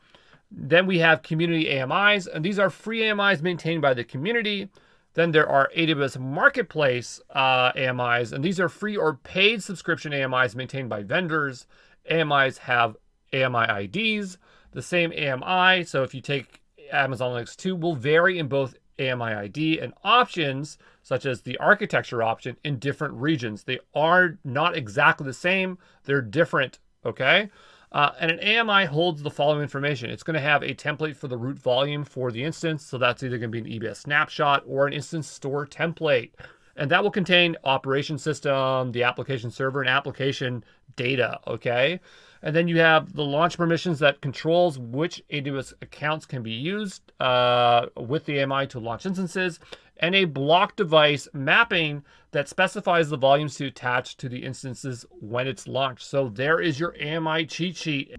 Then we have community AMIs, and these are free AMIs maintained by the community. Then there are AWS Marketplace AMIs, and these are free or paid subscription AMIs maintained by vendors. AMIs have AMI IDs. The same AMI, so if you take Amazon Linux 2, will vary in both AMI ID and options, such as the architecture option, in different regions. They are not exactly the same. They're different, okay? And an AMI holds the following information. It's going to have a template for the root volume for the instance. So that's either going to be an EBS snapshot or an instance store template. And that will contain operation system, the application server, and application data, okay? And then you have the launch permissions that controls which AWS accounts can be used with the AMI to launch instances, and a block device mapping that specifies the volumes to attach to the instances when it's launched. So there is your AMI cheat sheet.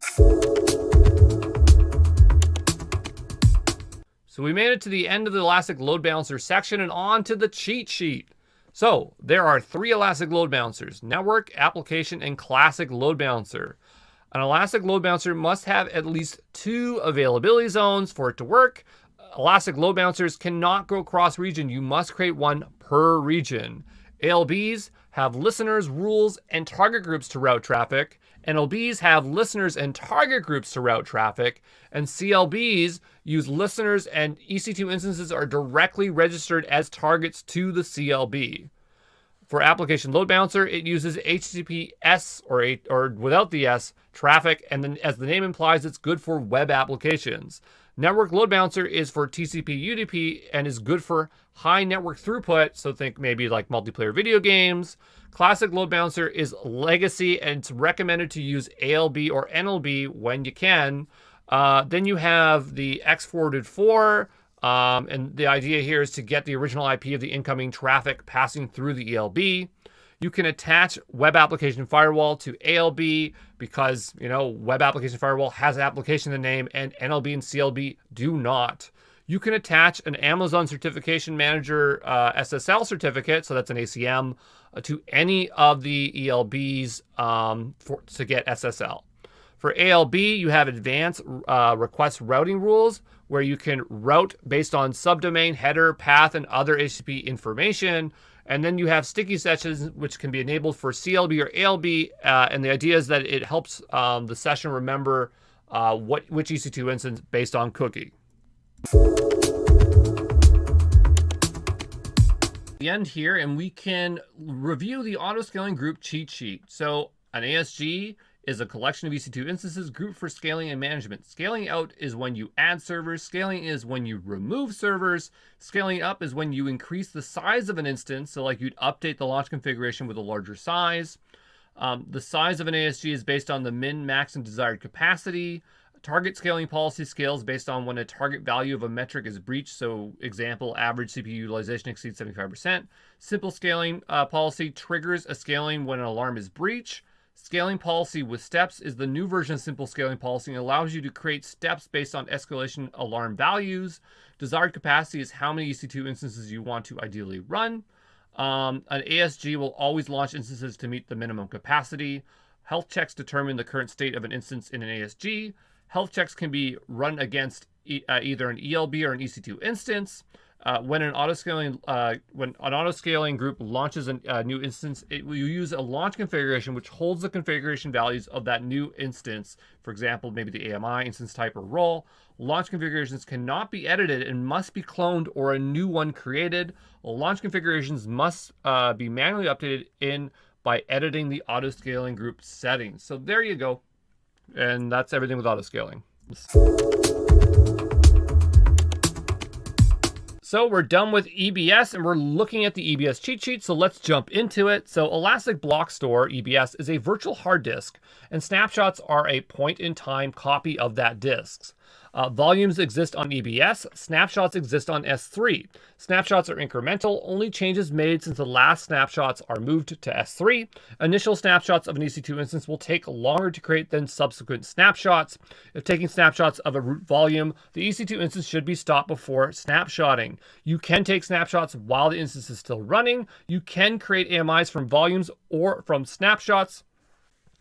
So we made it to the end of the Elastic Load Balancer section and on to the cheat sheet. So there are 3 Elastic Load Balancers: Network, Application, and Classic Load Balancer. An Elastic Load Balancer must have at least 2 availability zones for it to work. Elastic Load Balancers cannot go cross-region. You must create one per region. ALBs have listeners, rules, and target groups to route traffic. NLBs have listeners and target groups to route traffic. And CLBs use listeners, and EC2 instances are directly registered as targets to the CLB. For Application Load Balancer, it uses HTTPS or without the S traffic, and then as the name implies, it's good for web applications. Network Load Balancer is for TCP UDP and is good for high network throughput, so think maybe like multiplayer video games. Classic Load Balancer is legacy, and it's recommended to use ALB or NLB when you can. Then you have the X-forwarded 4, and the idea here is to get the original IP of the incoming traffic passing through the ELB. You can attach Web Application Firewall to ALB because, you know, Web Application Firewall has an application in the name, and NLB and CLB do not. You can attach an Amazon Certification Manager SSL certificate, so that's an ACM, to any of the ELBs to get SSL. For ALB, you have advanced request routing rules where you can route based on subdomain, header, path, and other HTTP information. And then you have sticky sessions, which can be enabled for CLB or ALB. And the idea is that it helps the session remember which EC2 instance based on cookie. The end here, and we can review the auto-scaling group cheat sheet. So an ASG is a collection of EC2 instances grouped for scaling and management. Scaling out is when you add servers. Scaling is when you remove servers. Scaling up is when you increase the size of an instance. So like you'd update the launch configuration with a larger size. The size of an ASG is based on the min, max, and desired capacity. Target scaling policy scales based on when a target value of a metric is breached. So example, average CPU utilization exceeds 75%. Simple scaling policy triggers a scaling when an alarm is breached. Scaling policy with steps is the new version of simple scaling policy and allows you to create steps based on escalation alarm values. Desired capacity is how many EC2 instances you want to ideally run. An ASG will always launch instances to meet the minimum capacity. Health checks determine the current state of an instance in an ASG. Health checks can be run against either an ELB or an EC2 instance. When an autoscaling group launches a new instance, it will use a launch configuration which holds the configuration values of that new instance. For example, maybe the AMI, instance type, or role. Launch configurations cannot be edited and must be cloned or a new one created. Launch configurations must be manually updated by editing the autoscaling group settings. So there you go. And that's everything with autoscaling. So we're done with EBS and we're looking at the EBS cheat sheet. So let's jump into it. So Elastic Block Store, EBS, is a virtual hard disk and snapshots are a point-in-time copy of that disk. Volumes exist on EBS, snapshots exist on S3. Snapshots are incremental, only changes made since the last snapshots are moved to S3. Initial snapshots of an EC2 instance will take longer to create than subsequent snapshots. If taking snapshots of a root volume, the EC2 instance should be stopped before snapshotting. You can take snapshots while the instance is still running. You can create AMIs from volumes or from snapshots.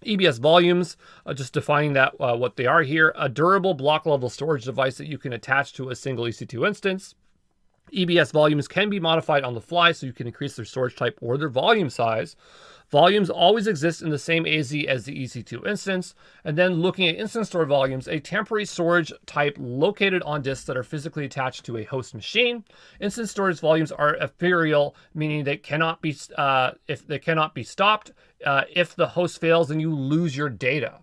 EBS volumes, just defining that what they are here, a durable block level storage device that you can attach to a single EC2 instance. EBS volumes can be modified on the fly, so you can increase their storage type or their volume size. Volumes always exist in the same AZ as the EC2 instance. And then looking at instance store volumes, a temporary storage type located on disks that are physically attached to a host machine. Instance storage volumes are ephemeral, meaning they cannot be stopped. If the host fails, then you lose your data.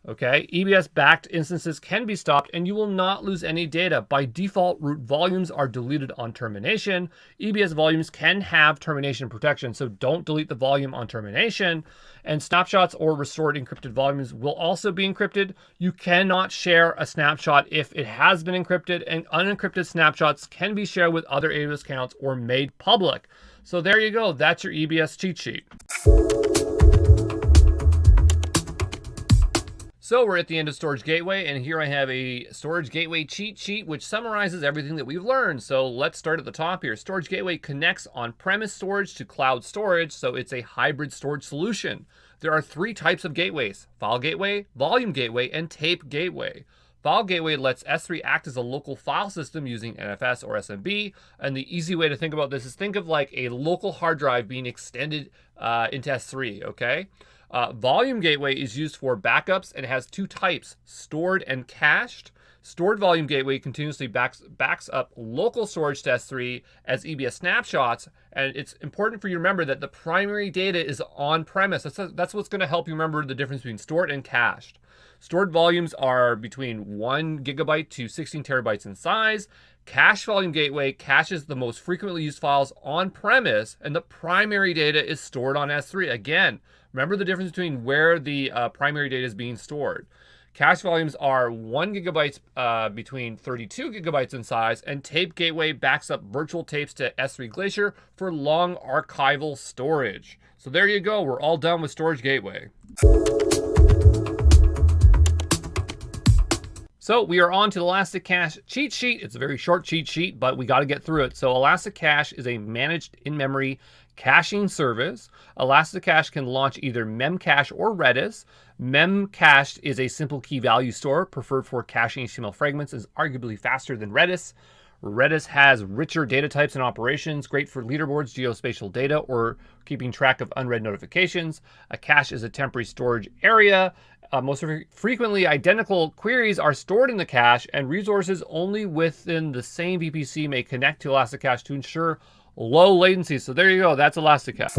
Okay, EBS-backed instances can be stopped and you will not lose any data. By default, root volumes are deleted on termination. EBS volumes can have termination protection, so don't delete the volume on termination. And snapshots or restored encrypted volumes will also be encrypted. You cannot share a snapshot if it has been encrypted, and unencrypted snapshots can be shared with other AWS accounts or made public. So there you go, that's your EBS cheat sheet. So we're at the end of Storage Gateway, and here I have a Storage Gateway cheat sheet which summarizes everything that we've learned. So let's start at the top here. Storage Gateway connects on-premise storage to cloud storage, so it's a hybrid storage solution. There are three types of gateways: File Gateway, Volume Gateway, and Tape Gateway. File Gateway lets S3 act as a local file system using NFS or SMB, and the easy way to think about this is think of like a local hard drive being extended into S3, okay? Volume Gateway is used for backups and has two types, stored and cached. Stored Volume Gateway continuously backs up local storage to S3 as EBS snapshots, and it's important for you to remember that the primary data is on-premise. That's what's going to help you remember the difference between stored and cached. Stored volumes are between 1 gigabyte to 16 terabytes in size. Cache Volume Gateway caches the most frequently used files on-premise, and the primary data is stored on S3. Again, remember the difference between where the primary data is being stored. Cache volumes are 1 gigabyte between 32 gigabytes in size, and Tape Gateway backs up virtual tapes to S3 Glacier for long archival storage. So there you go, we're all done with Storage Gateway. So we are on to the Elastic Cache cheat sheet. It's a very short cheat sheet, but we got to get through it. So Elastic Cache is a managed in-memory caching service. Elastic Cache can launch either Memcache or Redis. Memcached is a simple key value store preferred for caching HTML fragments, and is arguably faster than Redis. Redis has richer data types and operations, great for leaderboards, geospatial data, or keeping track of unread notifications. A cache is a temporary storage area. Most frequently identical queries are stored in the cache, and resources only within the same VPC may connect to Elastic Cache to ensure low latency. So there you go, that's Elastic Cache.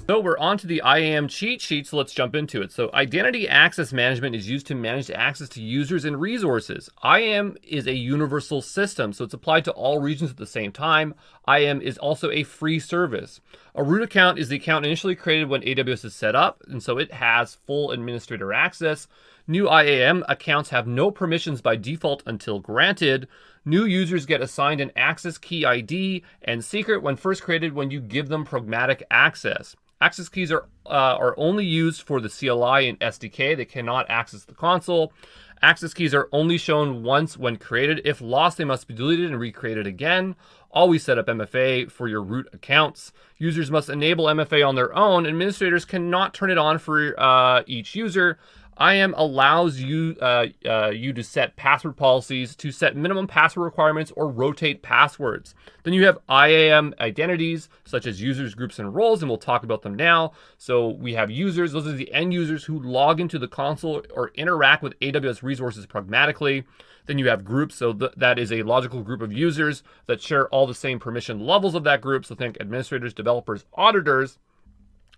So we're on to the IAM cheat sheet, so let's jump into it. So identity access management is used to manage access to users and resources. IAM is a universal system, so it's applied to all regions at the same time. IAM is also a free service. A root account is the account initially created when AWS is set up, and so it has full administrator access. New IAM accounts have no permissions by default until granted. New users get assigned an access key ID and secret when first created when you give them pragmatic access. Access keys are only used for the CLI and SDK. They cannot access the console. Access keys are only shown once when created. If lost, they must be deleted and recreated again. Always set up MFA for your root accounts. Users must enable MFA on their own. Administrators cannot turn it on for each user. IAM allows you to set password policies, to set minimum password requirements, or rotate passwords. Then you have IAM identities, such as users, groups, and roles, and we'll talk about them now. So we have users. Those are the end users who log into the console or interact with AWS resources pragmatically. Then you have groups, so that is a logical group of users that share all the same permission levels of that group. So think administrators, developers, auditors.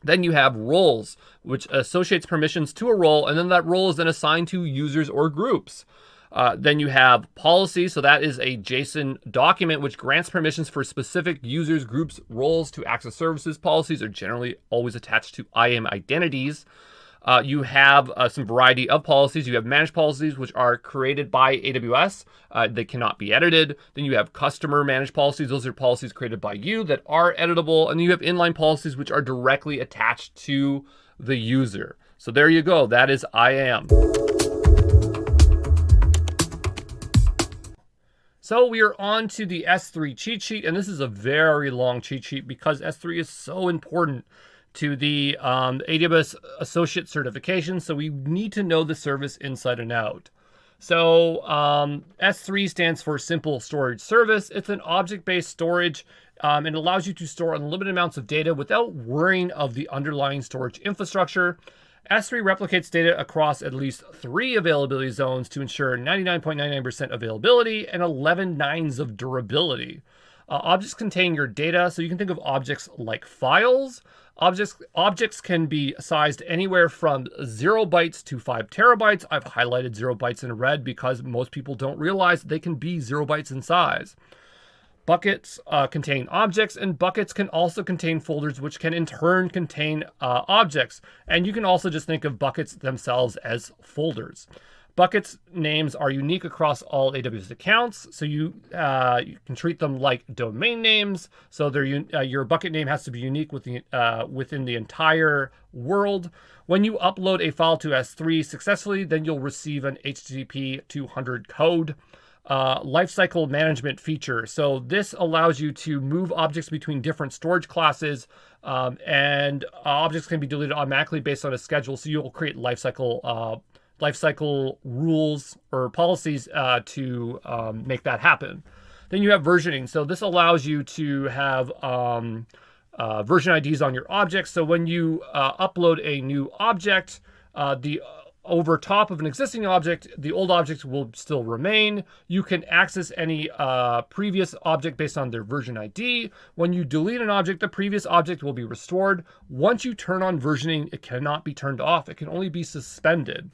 Then you have roles, which associates permissions to a role, and then that role is then assigned to users or groups. Then you have policies, so that is a JSON document which grants permissions for specific users, groups, roles to access services. Policies are generally always attached to IAM identities. You have some variety of policies. You have managed policies, which are created by AWS. They cannot be edited. Then you have customer managed policies. Those are policies created by you that are editable. And you have inline policies, which are directly attached to the user. So there you go. That is IAM. So we are on to the S3 cheat sheet. And this is a very long cheat sheet because S3 is so important to the AWS Associate certification. So we need to know the service inside and out. So S3 stands for Simple Storage Service. It's an object-based storage and it allows you to store unlimited amounts of data without worrying of the underlying storage infrastructure. S3 replicates data across at least 3 availability zones to ensure 99.99% availability and 11 nines of durability. Objects contain your data, so you can think of objects like files. Objects can be sized anywhere from 0 bytes to 5 terabytes. I've highlighted 0 bytes in red because most people don't realize they can be 0 bytes in size. Buckets contain objects, and buckets can also contain folders, which can in turn contain objects. And you can also just think of buckets themselves as folders. Buckets names are unique across all AWS accounts, so you can treat them like domain names. So your bucket name has to be unique within the entire world. When you upload a file to S3 successfully, then you'll receive an HTTP 200 code. Lifecycle management feature. So this allows you to move objects between different storage classes, and objects can be deleted automatically based on a schedule. So you'll create lifecycle rules or policies to make that happen. Then you have versioning. So this allows you to have version IDs on your objects. So when you upload a new object, over top of an existing object, the old object will still remain. You can access any previous object based on their version ID. When you delete an object, the previous object will be restored. Once you turn on versioning, it cannot be turned off. It can only be suspended.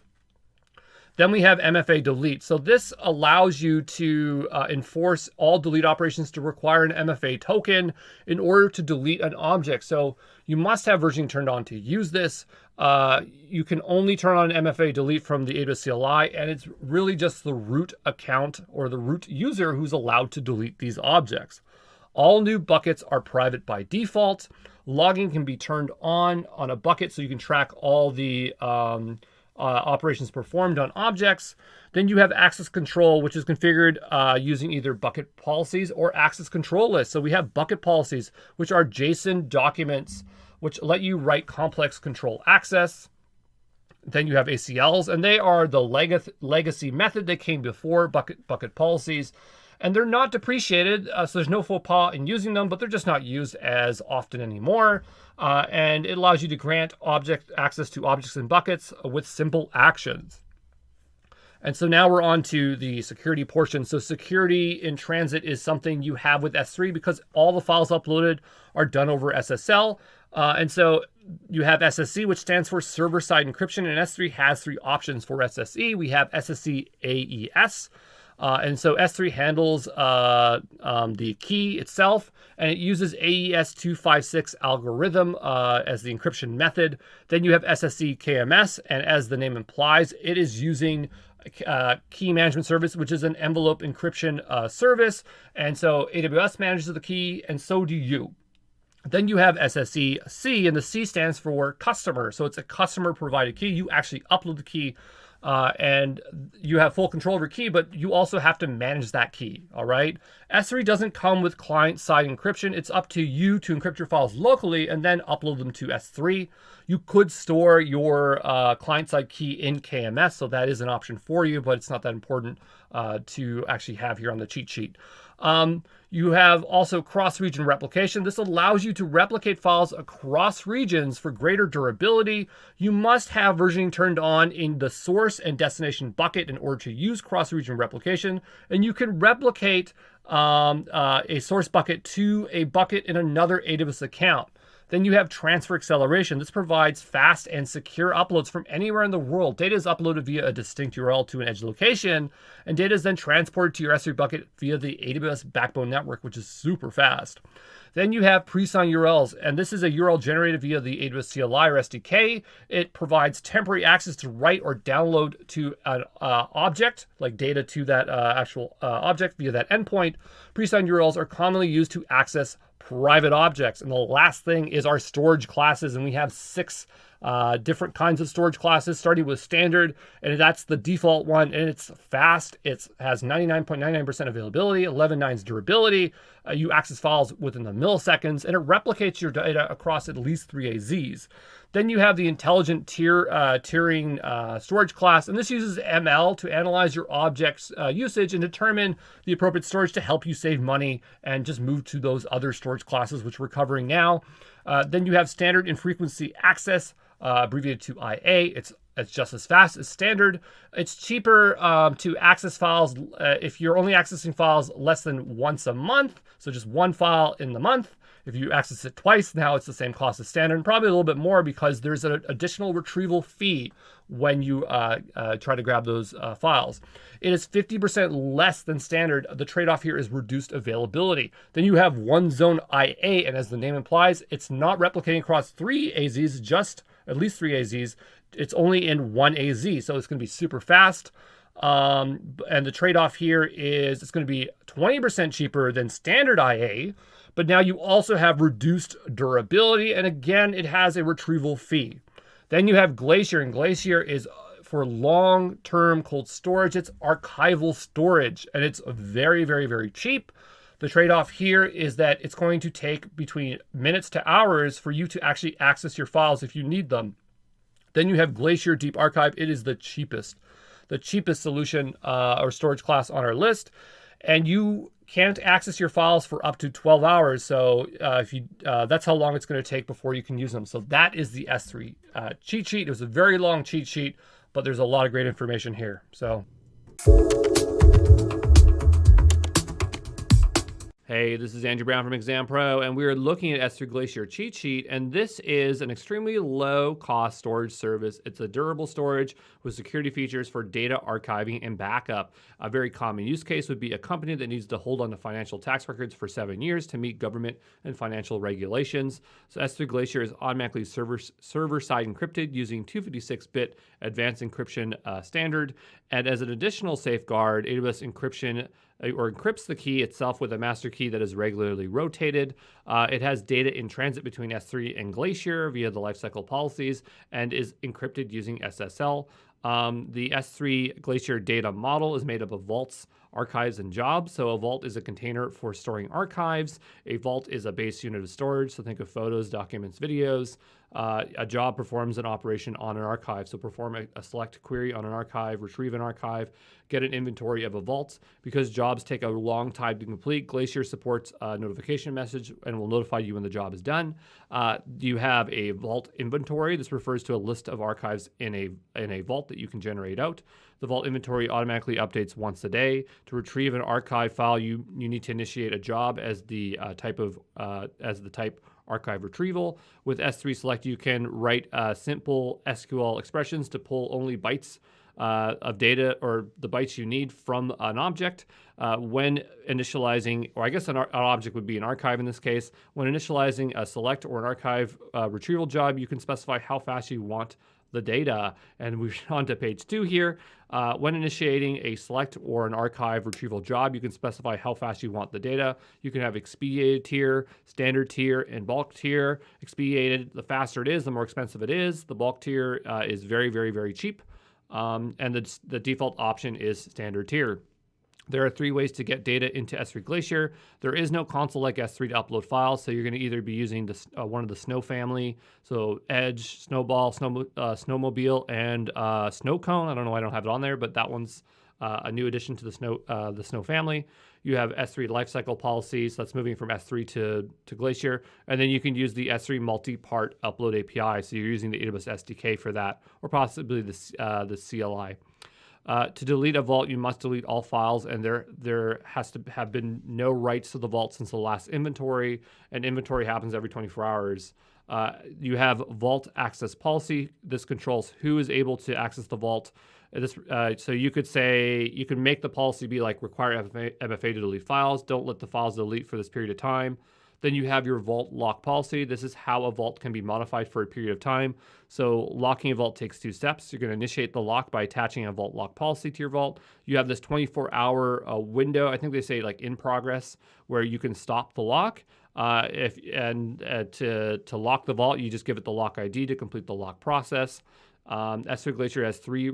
Then we have MFA delete. So this allows you to enforce all delete operations to require an MFA token in order to delete an object. So you must have versioning turned on to use this. You can only turn on MFA delete from the AWS CLI, and it's really just the root account or the root user who's allowed to delete these objects. All new buckets are private by default. Logging can be turned on a bucket so you can track all the operations performed on objects. Then you have access control, which is configured using either bucket policies or access control lists. So we have bucket policies, which are JSON documents, which let you write complex control access. Then you have ACLs, and they are the legacy method that came before bucket policies. And they're not depreciated, so there's no faux pas in using them, but they're just not used as often anymore. And it allows you to grant access to objects and buckets with simple actions. And so now we're on to the security portion. So security in transit is something you have with S3 because all the files uploaded are done over SSL. And so you have SSE, which stands for server-side encryption, and S3 has 3 options for SSE. We have SSE AES. And so S3 handles the key itself, and it uses AES 256 algorithm as the encryption method. Then you have SSE KMS, and as the name implies, it is using key management service, which is an envelope encryption service. And so AWS manages the key, and so do you. Then you have SSE C, and the C stands for customer. So it's a customer provided key. You actually upload the key and you have full control of your key, but you also have to manage that key, all right? S3 doesn't come with client-side encryption. It's up to you to encrypt your files locally and then upload them to S3. You could store your client-side key in KMS, so that is an option for you, but it's not that important to actually have here on the cheat sheet. You have also cross-region replication. This allows you to replicate files across regions for greater durability. You must have versioning turned on in the source and destination bucket in order to use cross-region replication. And you can replicate a source bucket to a bucket in another AWS account. Then you have transfer acceleration. This provides fast and secure uploads from anywhere in the world. Data is uploaded via a distinct URL to an edge location, and data is then transported to your S3 bucket via the AWS backbone network, which is super fast. Then you have pre-signed URLs, and this is a URL generated via the AWS CLI or SDK. It provides temporary access to write or download to an object, like data to that actual object via that endpoint. Pre-signed URLs are commonly used to access private objects. And the last thing is our storage classes, and we have 6 different kinds of storage classes, starting with standard, and that's the default one, and it's fast. It has 99.99% availability, 11.9's durability. You access files within the milliseconds, and it replicates your data across at least 3 AZs. Then you have the intelligent tiering storage class, and this uses ML to analyze your object's usage and determine the appropriate storage to help you save money and just move to those other storage classes, which we're covering now. Then you have standard infrequency access, abbreviated to IA. It's just as fast as standard. It's cheaper to access files if you're only accessing files less than once a month, so just one file in the month. If you access it twice, now it's the same cost as standard, and probably a little bit more because there's an additional retrieval fee when you try to grab those files. It is 50% less than standard. The trade-off here is reduced availability. Then you have one zone IA, and as the name implies, it's not replicating across 3 AZs, just at least 3 AZs. It's only in 1 AZ, so it's going to be super fast. And the trade-off here is it's going to be 20% cheaper than standard IA, but now you also have reduced durability, and again, it has a retrieval fee. Then you have Glacier, and Glacier is for long-term cold storage. It's archival storage, and it's very, very, very cheap. The trade-off here is that it's going to take between minutes to hours for you to actually access your files if you need them. Then you have Glacier Deep Archive. It is the cheapest solution or storage class on our list, and you can't access your files for up to 12 hours. So that's how long it's going to take before you can use them. So that is the S3 cheat sheet. It was a very long cheat sheet, but there's a lot of great information here. So. Hey, this is Andrew Brown from Exam Pro, and we are looking at S3 Glacier cheat sheet, and this is an extremely low-cost storage service. It's a durable storage with security features for data archiving and backup. A very common use case would be a company that needs to hold on to financial tax records for 7 years to meet government and financial regulations. So S3 Glacier is automatically server-side encrypted using 256-bit advanced encryption standard, and as an additional safeguard, AWS encryption or encrypts the key itself with a master key that is regularly rotated. It has data in transit between S3 and Glacier via the lifecycle policies and is encrypted using SSL. The S3 Glacier data model is made up of vaults, archives, and jobs. So a vault is a container for storing archives. A vault is a base unit of storage. So think of photos, documents, videos. A job performs an operation on an archive. So perform a select query on an archive, retrieve an archive, get an inventory of a vault. Because jobs take a long time to complete, Glacier supports a notification message and will notify you when the job is done. You have a vault inventory. This refers to a list of archives in a vault that you can generate out. The vault inventory automatically updates once a day. To retrieve an archive file, you need to initiate a job as the type archive retrieval. With S3 Select, you can write simple SQL expressions to pull only bytes of data or the bytes you need from an object. When initializing, or I guess an object would be an archive in this case, when initializing a select or an archive retrieval job, you can specify how fast you want the data. And we're on to page 2 here. When initiating a select or an archive retrieval job, you can specify how fast you want the data. You can have expedited tier, standard tier, and bulk tier. Expedited, the faster it is, the more expensive it is. The bulk tier is very, very, very cheap. And the default option is standard tier. There are 3 ways to get data into S3 Glacier. There is no console like S3 to upload files, so you're going to either be using one of the Snow family, so Edge, Snowball, Snowmobile, and Snow Cone. I don't know why I don't have it on there, but that one's a new addition to the Snow family. You have S3 lifecycle policies, so that's moving from S3 to Glacier, and then you can use the S3 multi-part upload API, so you're using the AWS SDK for that, or possibly the CLI. To delete a vault, you must delete all files, and there has to have been no writes to the vault since the last inventory, and inventory happens every 24 hours. You have vault access policy. This controls who is able to access the vault. So you could say, you can make the policy be like require MFA to delete files. Don't let the files delete for this period of time. Then you have your vault lock policy. This is how a vault can be modified for a period of time. So locking a vault takes 2 steps. You're going to initiate the lock by attaching a vault lock policy to your vault. You have this 24-hour window, I think they say like in progress, where you can stop the lock. To lock the vault, you just give it the lock ID to complete the lock process. S3 Glacier has 3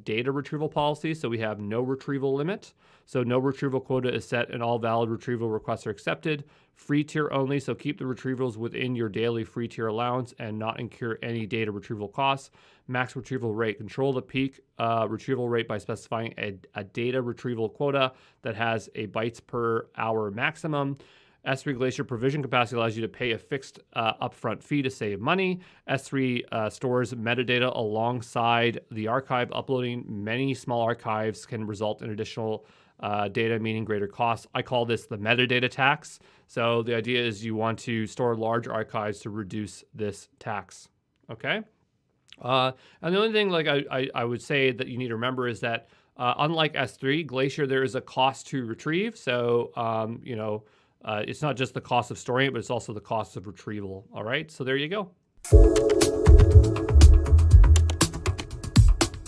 data retrieval policies. So we have no retrieval limit. So no retrieval quota is set and all valid retrieval requests are accepted. Free tier only, so keep the retrievals within your daily free tier allowance and not incur any data retrieval costs. Max retrieval rate, control the peak retrieval rate by specifying a data retrieval quota that has a bytes per hour maximum. S3 Glacier provision capacity allows you to pay a fixed upfront fee to save money. S3 stores metadata alongside the archive. Uploading many small archives can result in additional data, meaning greater costs. I call this the metadata tax. So the idea is you want to store large archives to reduce this tax. Okay. And the only thing like I would say that you need to remember is that unlike S3 Glacier, there is a cost to retrieve. So it's not just the cost of storing it, but it's also the cost of retrieval. All right, so there you go.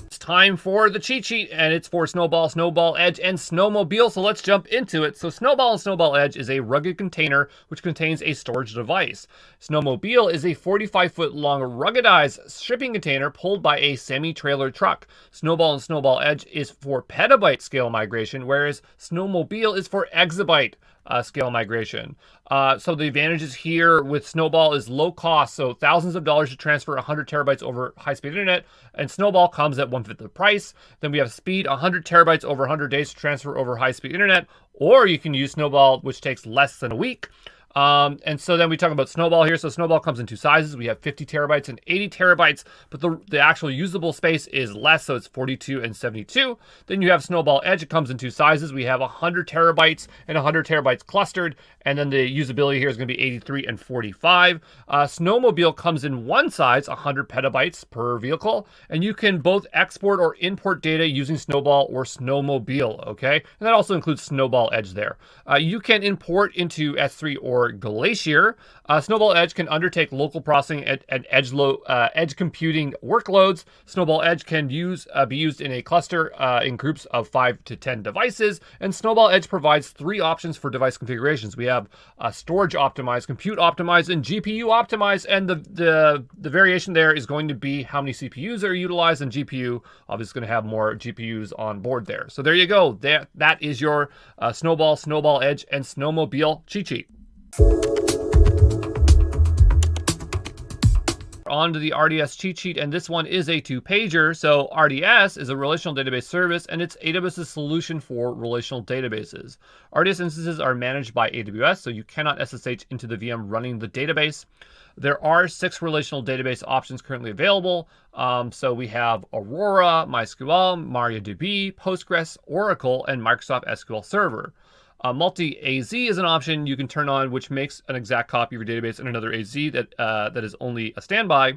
It's time for the cheat sheet, and it's for Snowball, Snowball Edge, and Snowmobile, so let's jump into it. So Snowball and Snowball Edge is a rugged container which contains a storage device. Snowmobile is a 45-foot long ruggedized shipping container pulled by a semi-trailer truck. Snowball and Snowball Edge is for petabyte scale migration, whereas Snowmobile is for exabyte scale migration. So the advantages here with Snowball is low cost, so thousands of dollars to transfer 100 terabytes over high-speed internet, and Snowball comes at 1/5 the price. Then we have speed, 100 terabytes over 100 days to transfer over high-speed internet, or you can use Snowball, which takes less than a week. And so then we talk about Snowball here. So Snowball comes in 2 sizes. We have 50 terabytes and 80 terabytes, but the actual usable space is less, so it's 42 and 72. Then you have Snowball Edge. It comes in 2 sizes. We have 100 terabytes and 100 terabytes clustered, and then the usability here is going to be 83 and 45. Snowmobile comes in 1 size, 100 petabytes per vehicle, and you can both export or import data using Snowball or Snowmobile, okay? And that also includes Snowball Edge there. You can import into S3 or Glacier. Snowball Edge can undertake local processing and edge computing workloads. Snowball Edge can be used in a cluster in groups of 5 to 10 devices. And Snowball Edge provides 3 options for device configurations. We have storage optimized, compute optimized, and GPU optimized. And the variation there is going to be how many CPUs are utilized, and GPU obviously going to have more GPUs on board there. So there you go. That is your Snowball, Snowball Edge, and Snowmobile cheat sheet. On to the RDS cheat sheet, and this one is a 2-pager. So RDS is a relational database service, and it's AWS's solution for relational databases. RDS instances are managed by AWS, so you cannot SSH into the VM running the database. There are 6 relational database options currently available. So we have Aurora, MySQL, MariaDB, Postgres, Oracle, and Microsoft SQL Server. Multi-AZ is an option you can turn on, which makes an exact copy of your database and another AZ that is only a standby.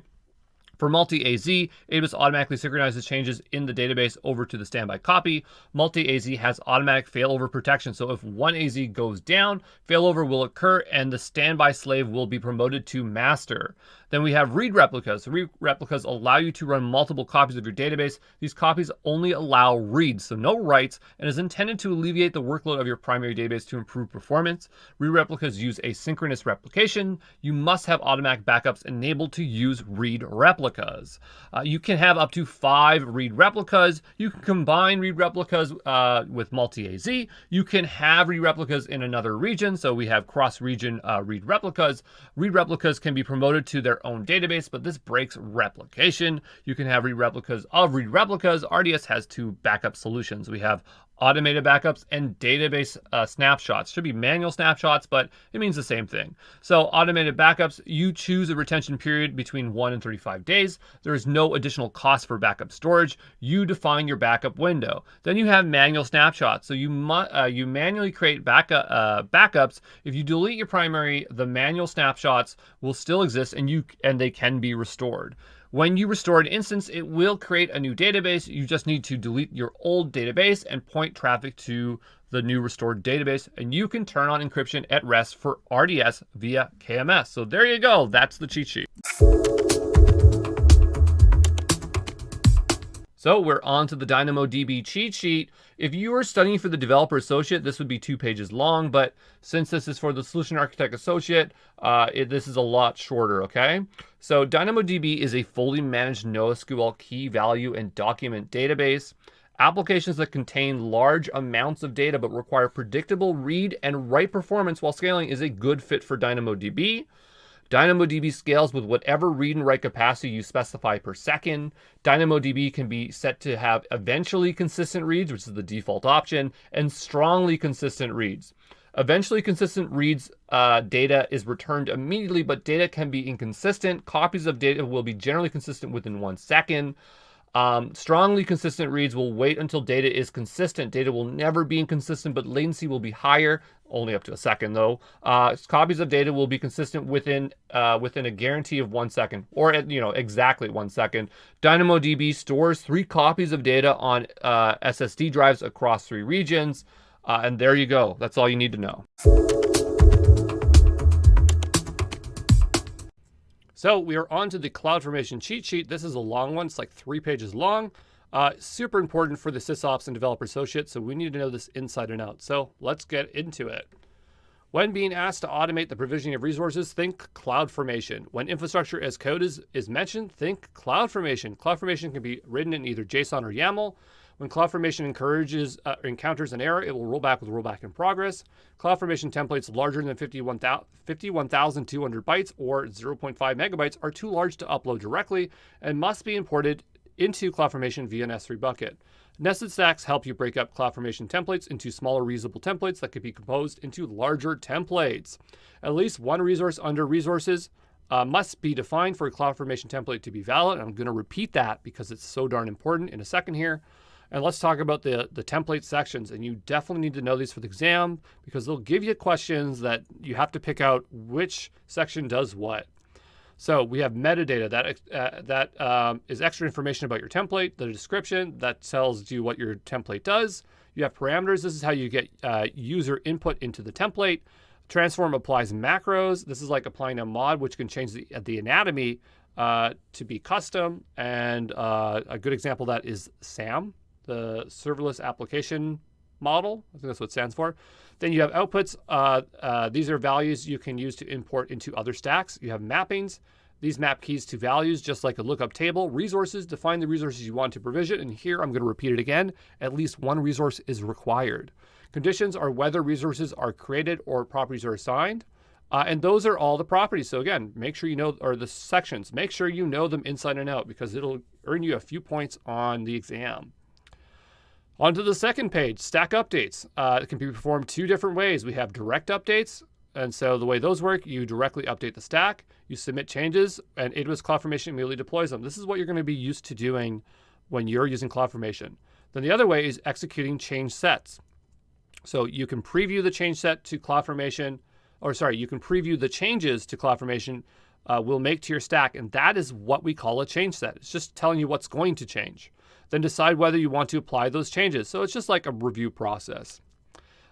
For multi-AZ, AWS automatically synchronizes changes in the database over to the standby copy. Multi-AZ has automatic failover protection, so if one AZ goes down, failover will occur and the standby slave will be promoted to master. Then we have read replicas. Read replicas allow you to run multiple copies of your database. These copies only allow reads, so no writes, and is intended to alleviate the workload of your primary database to improve performance. Read replicas use asynchronous replication. You must have automatic backups enabled to use read replicas. You can have up to 5 read replicas. You can combine read replicas with multi-AZ. You can have read replicas in another region, so we have cross-region read replicas. Read replicas can be promoted to their own database, but this breaks replication. You can have read replicas of read replicas. RDS has 2 backup solutions. We have automated backups and database snapshots. Should be manual snapshots, but it means the same thing. So automated backups, you choose a retention period between 1 and 35 days. There is no additional cost for backup storage. You define your backup window. Then you have manual snapshots. So you manually create backups. If you delete your primary, the manual snapshots will still exist and they can be restored. When you restore an instance, it will create a new database. You just need to delete your old database and point traffic to the new restored database, and you can turn on encryption at rest for RDS via KMS. So there you go. That's the cheat sheet. So we're on to the DynamoDB cheat sheet. If you are studying for the Developer Associate, this would be 2 pages long, but since this is for the Solution Architect Associate, this is a lot shorter, okay? So DynamoDB is a fully managed NoSQL key value and document database. Applications that contain large amounts of data but require predictable read and write performance while scaling is a good fit for DynamoDB. DynamoDB scales with whatever read and write capacity you specify per second. DynamoDB can be set to have eventually consistent reads, which is the default option, and strongly consistent reads. Eventually consistent reads data is returned immediately, but data can be inconsistent. Copies of data will be generally consistent within 1 second. Strongly consistent reads will wait until data is consistent. Data will never be inconsistent, but latency will be higher, only up to a second though. Copies of data will be consistent within a guarantee of 1 second, or exactly 1 second. DynamoDB stores 3 copies of data on SSD drives across 3 regions, and there you go. That's all you need to know. So we are on to the CloudFormation cheat sheet. This is a long one. It's like 3 pages long. Super important for the Sysops and Developer Associate, so we need to know this inside and out. So let's get into it. When being asked to automate the provisioning of resources, think CloudFormation. When infrastructure as code is mentioned, think CloudFormation. CloudFormation can be written in either JSON or YAML. When CloudFormation encounters an error, it will roll back with rollback in progress. CloudFormation templates larger than 51,200 bytes or 0.5 megabytes are too large to upload directly and must be imported into CloudFormation via an S3 bucket. Nested stacks help you break up CloudFormation templates into smaller reusable templates that can be composed into larger templates. At least one resource under resources must be defined for a CloudFormation template to be valid. I'm going to repeat that because it's so darn important in a second here. And let's talk about the template sections. And you definitely need to know these for the exam because they'll give you questions that you have to pick out which section does what. So we have metadata that is extra information about your template, the description that tells you what your template does. You have parameters. This is how you get user input into the template. Transform applies macros. This is like applying a mod, which can change the anatomy to be custom. And a good example of that is SAM, the serverless application model. I think that's what it stands for. Then you have outputs. These are values you can use to import into other stacks. You have mappings. These map keys to values, just like a lookup table. Resources, define the resources you want to provision. And here I'm going to repeat it again. At least one resource is required. Conditions are whether resources are created or properties are assigned. And those are all the properties. So again, make sure you know, or the sections, make sure you know them inside and out because it'll earn you a few points on the exam. On to the second page, stack updates. It can be performed 2 different ways. We have direct updates. And so the way those work, you directly update the stack, you submit changes, and AWS CloudFormation immediately deploys them. This is what you're going to be used to doing when you're using CloudFormation. Then the other way is executing change sets. So you can preview the change set to CloudFormation, or sorry, you can preview the changes to CloudFormation will make to your stack. And that is what we call a change set. It's just telling you what's going to change. Then decide whether you want to apply those changes. So it's just like a review process.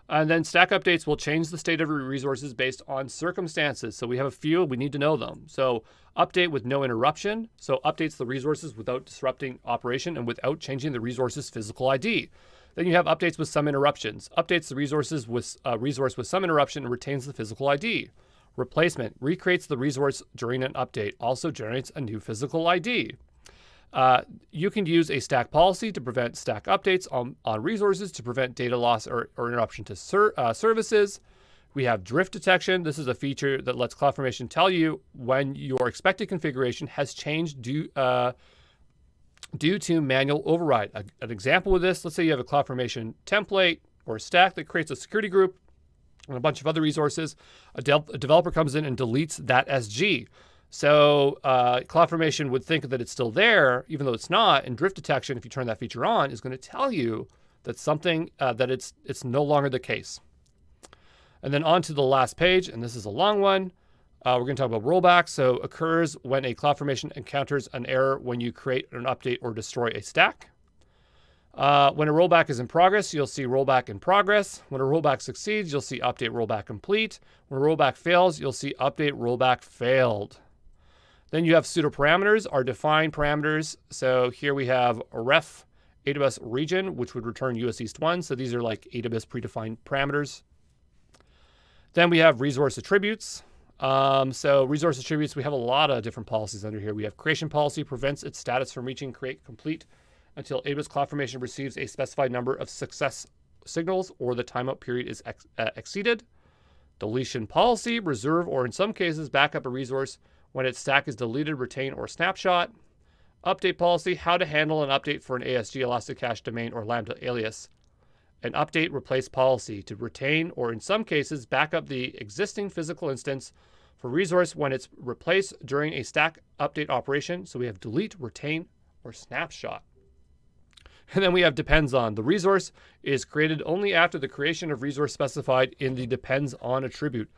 And then stack updates will change the state of your resources based on circumstances. So we have a few, we need to know them. So update with no interruption. So updates the resources without disrupting operation and without changing the resource's physical ID. Then you have updates with some interruptions. Updates the resources with resource with some interruption and retains the physical ID. Replacement recreates the resource during an update, also generates a new physical ID. You can use a stack policy to prevent stack updates on resources to prevent data loss or interruption to services. We have drift detection. This is a feature that lets CloudFormation tell you when your expected configuration has changed due to manual override. An example of this, let's say you have a CloudFormation template or a stack that creates a security group and a bunch of other resources. A developer comes in and deletes that SG. So CloudFormation would think that it's still there, even though it's not. And drift detection, if you turn that feature on, is going to tell you that something that it's no longer the case. And then on to the last page, and this is a long one. We're going to talk about rollback. So occurs when a CloudFormation encounters an error when you create an update or destroy a stack. When a rollback is in progress, you'll see rollback in progress. When a rollback succeeds, you'll see update rollback complete. When a rollback fails, you'll see update rollback failed. Then you have pseudo parameters, our defined parameters. So here we have a ref AWS region, which would return US East 1. So these are like AWS predefined parameters. Then we have resource attributes. So resource attributes, we have a lot of different policies under here. We have creation policy prevents its status from reaching create complete until AWS CloudFormation receives a specified number of success signals or the timeout period is exceeded. Deletion policy, reserve or in some cases backup a resource when its stack is deleted, retain, or snapshot. Update policy, how to handle an update for an ASG, Elasticache domain, or Lambda alias. An update replace policy to retain or in some cases back up the existing physical instance for resource when it's replaced during a stack update operation. So we have delete, retain, or snapshot. And then we have depends on. The resource is created only after the creation of resource specified in the depends on attribute.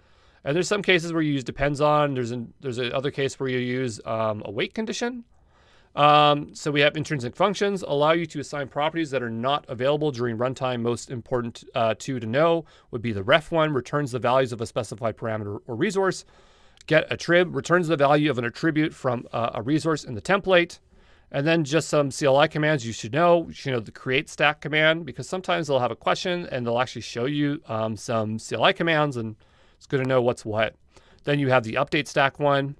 And there's some cases where you use depends on. There's another case where you use a wait condition. So we have intrinsic functions allow you to assign properties that are not available during runtime. Most important to know would be the ref one, returns the values of a specified parameter or resource. Get attrib returns the value of an attribute from a resource in the template. And then just some CLI commands you should know. You should know the create stack command because sometimes they'll have a question and they'll actually show you some CLI commands, and it's good to know what's what. Then you have the update stack one.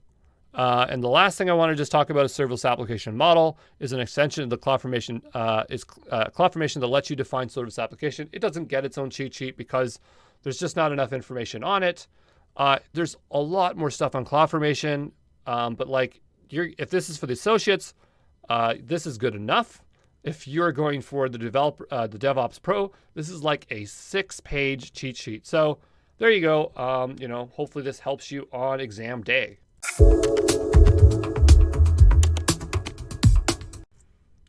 And the last thing I want to just talk about is serverless application model is an extension of the CloudFormation CloudFormation that lets you define serverless application. It doesn't get its own cheat sheet because there's just not enough information on it. There's a lot more stuff on CloudFormation, but like if this is for the associates, this is good enough. If you're going for the DevOps Pro, this is like a 6-page cheat sheet. So there you go. Hopefully this helps you on exam day.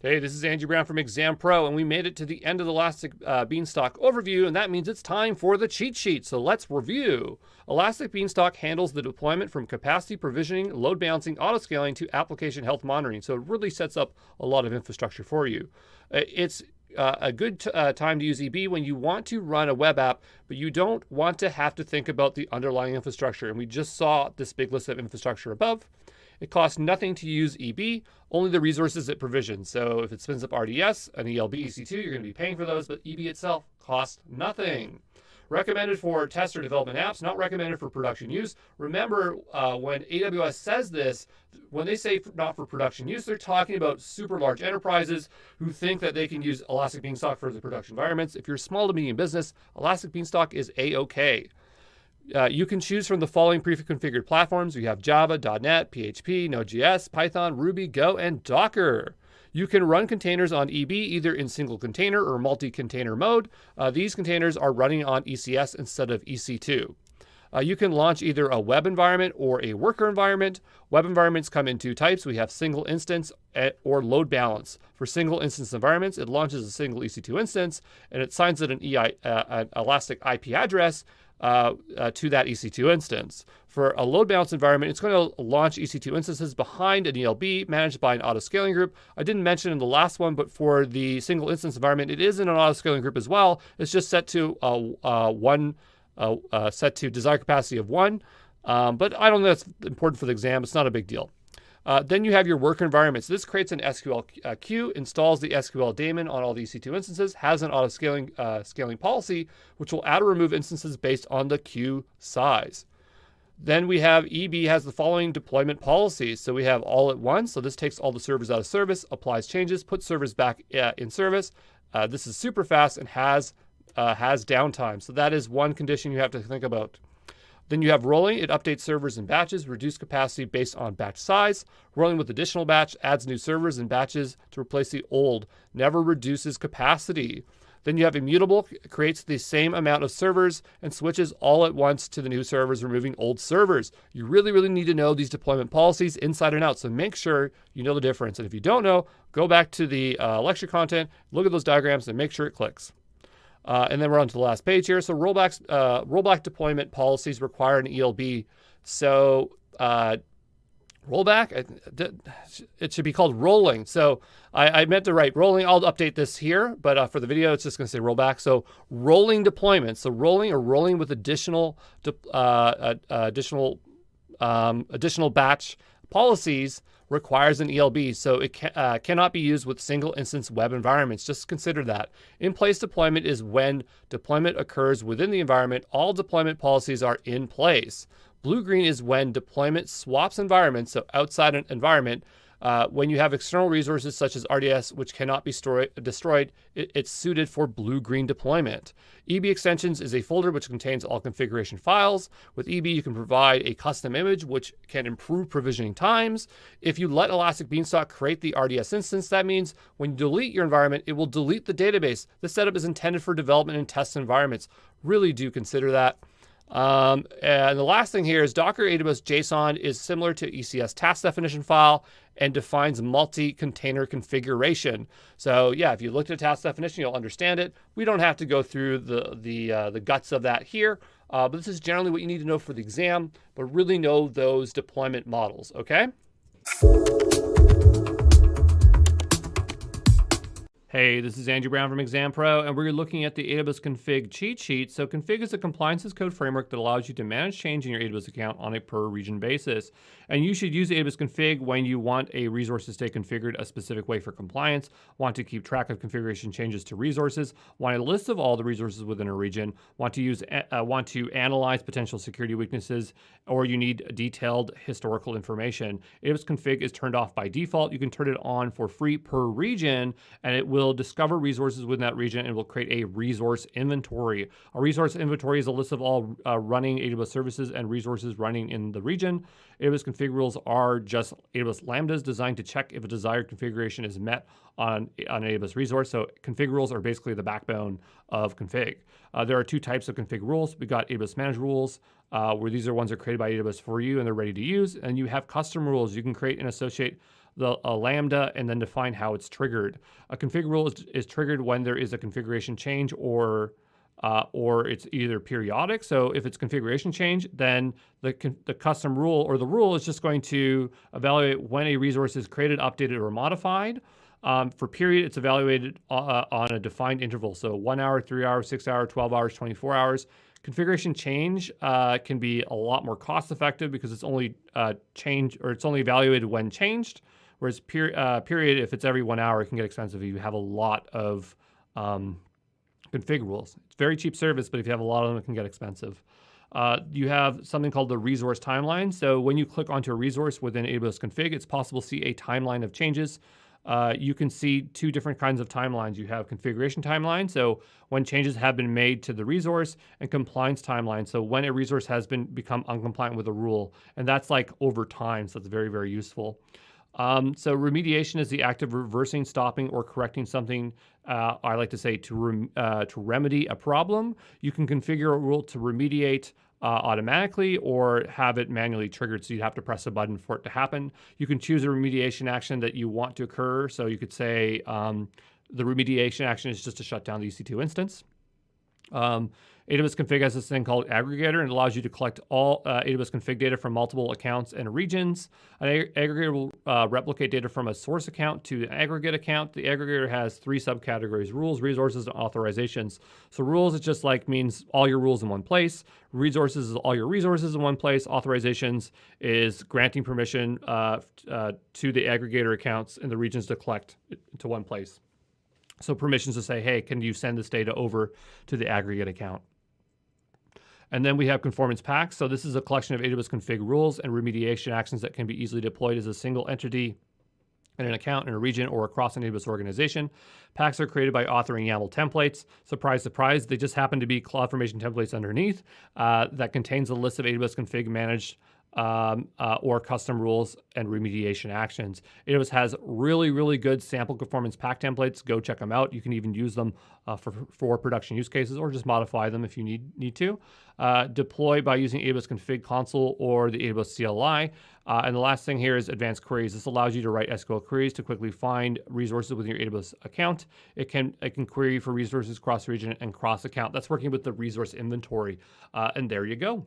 Hey, this is Andrew Brown from Exam Pro, and we made it to the end of the Elastic Beanstalk overview, and that means it's time for the cheat sheet. So let's review. Elastic Beanstalk handles the deployment from capacity provisioning, load balancing, auto-scaling to application health monitoring. So it really sets up a lot of infrastructure for you. It's a good time to use EB when you want to run a web app, but you don't want to have to think about the underlying infrastructure. And we just saw this big list of infrastructure above. It costs nothing to use EB, only the resources it provisions. So if it spins up RDS, an ELB, EC2, you're going to be paying for those, but EB itself costs nothing. Recommended for test or development apps, not recommended for production use. Remember, when AWS says this, when they say not for production use, they're talking about super large enterprises who think that they can use Elastic Beanstalk for their production environments. If you're a small to medium business, Elastic Beanstalk is A-OK. You can choose from the following pre-configured platforms. We have Java, .NET, PHP, Node.js, Python, Ruby, Go, and Docker. You can run containers on EB either in single container or multi-container mode. These containers are running on ECS instead of EC2. You can launch either a web environment or a worker environment. Web environments come in two types. We have single instance or load balance. For single instance environments, it launches a single EC2 instance and it assigns it an Elastic IP address. to that EC2 instance. For a load balance environment, it's going to launch EC2 instances behind an ELB managed by an auto-scaling group. I didn't mention in the last one, but for the single instance environment, it is in an auto-scaling group as well. It's just set to set to desired capacity of 1. But I don't know that's important for the exam. It's not a big deal. Then you have your worker environment. So this creates an SQL queue, installs the SQL daemon on all the EC2 instances, has an auto-scaling scaling policy, which will add or remove instances based on the queue size. Then we have EB has the following deployment policies. So we have all at once. So this takes all the servers out of service, applies changes, puts servers back in service. This is super fast and has downtime. So that is one condition you have to think about. Then you have rolling. It updates servers in batches, reduce capacity based on batch size. Rolling with additional batch adds new servers and batches to replace the old. Never reduces capacity. Then you have immutable, creates the same amount of servers and switches all at once to the new servers, removing old servers. You really, really need to know these deployment policies inside and out. So make sure you know the difference. And if you don't know, go back to the lecture content, look at those diagrams and make sure it clicks. And then we're on to the last page here. So rollback deployment policies require an ELB. So rollback, it should be called rolling. So I meant to write rolling. I'll update this here, but for the video, it's just going to say rollback. So rolling deployments. So rolling with additional batch policies requires an ELB, so it cannot be used with single instance web environments. Just consider that. In-place deployment is when deployment occurs within the environment. All deployment policies are in place. Blue-green is when deployment swaps environments, so outside an environment. When you have external resources such as RDS, which cannot be destroyed, it's suited for blue-green deployment. EB extensions is a folder which contains all configuration files. With EB, you can provide a custom image, which can improve provisioning times. If you let Elastic Beanstalk create the RDS instance, that means when you delete your environment, it will delete the database. This setup is intended for development and test environments. Really do consider that. And the last thing here is Docker AWS JSON is similar to ECS task definition file and defines multi-container configuration. So yeah, if you looked at task definition, you'll understand it. We don't have to go through the guts of that here, but this is generally what you need to know for the exam, but really know those deployment models, okay? Hey, this is Andrew Brown from Exam Pro, and we're looking at the AWS Config cheat sheet. So Config is a compliance as code framework that allows you to manage change in your AWS account on a per region basis. And you should use AWS Config when you want a resource to stay configured a specific way for compliance, want to keep track of configuration changes to resources, want a list of all the resources within a region, want to analyze potential security weaknesses, or you need detailed historical information. AWS Config is turned off by default. You can turn it on for free per region, and it will discover resources within that region and will create a resource inventory. A resource inventory is a list of all running AWS services and resources running in the region. AWS config rules are just AWS lambdas designed to check if a desired configuration is met on an AWS resource. So config rules are basically the backbone of config. There are two types of config rules. We got AWS managed rules, where these are ones that are created by AWS for you and they're ready to use. And you have custom rules. You can create and associate a lambda and then define how it's triggered. A config rule is triggered when there is a configuration change or it's either periodic. So if it's configuration change, then the custom rule or the rule is just going to evaluate when a resource is created, updated, or modified. For period, it's evaluated on a defined interval. So 1 hour, 3 hours, 6 hours, 12 hours, 24 hours. Configuration change can be a lot more cost effective because it's only it's only evaluated when changed. Whereas period, if it's every 1 hour, it can get expensive. You have a lot of config rules. It's very cheap service, but if you have a lot of them, it can get expensive. You have something called the resource timeline. So when you click onto a resource within AWS Config, it's possible to see a timeline of changes. You can see two different kinds of timelines. You have configuration timeline, so when changes have been made to the resource, and compliance timeline, so when a resource has become uncompliant with a rule, and that's like over time, so that's very, very useful. So remediation is the act of reversing, stopping, or correcting something. I like to say to remedy a problem. You can configure a rule to remediate automatically or have it manually triggered, so you'd have to press a button for it to happen. You can choose a remediation action that you want to occur. So you could say the remediation action is just to shut down the EC2 instance. AWS Config has this thing called aggregator, and it allows you to collect all AWS config data from multiple accounts and regions. An aggregator will replicate data from a source account to an aggregate account. The aggregator has 3 subcategories: rules, resources, and authorizations. So rules, it just like means all your rules in one place. Resources is all your resources in one place. Authorizations is granting permission to the aggregator accounts in the regions to collect it to one place. So permissions to say, hey, can you send this data over to the aggregate account? And then we have conformance packs. So this is a collection of AWS config rules and remediation actions that can be easily deployed as a single entity in an account, in a region, or across an AWS organization. Packs are created by authoring YAML templates. Surprise, surprise, they just happen to be CloudFormation templates underneath that contains a list of AWS config managed or custom rules and remediation actions. AWS has really, really good sample conformance pack templates. Go check them out. You can even use them for production use cases, or just modify them if you need to. Deploy by using AWS Config Console or the AWS CLI. And the last thing here is advanced queries. This allows you to write SQL queries to quickly find resources within your AWS account. It can query for resources cross region and cross account. That's working with the resource inventory. And there you go.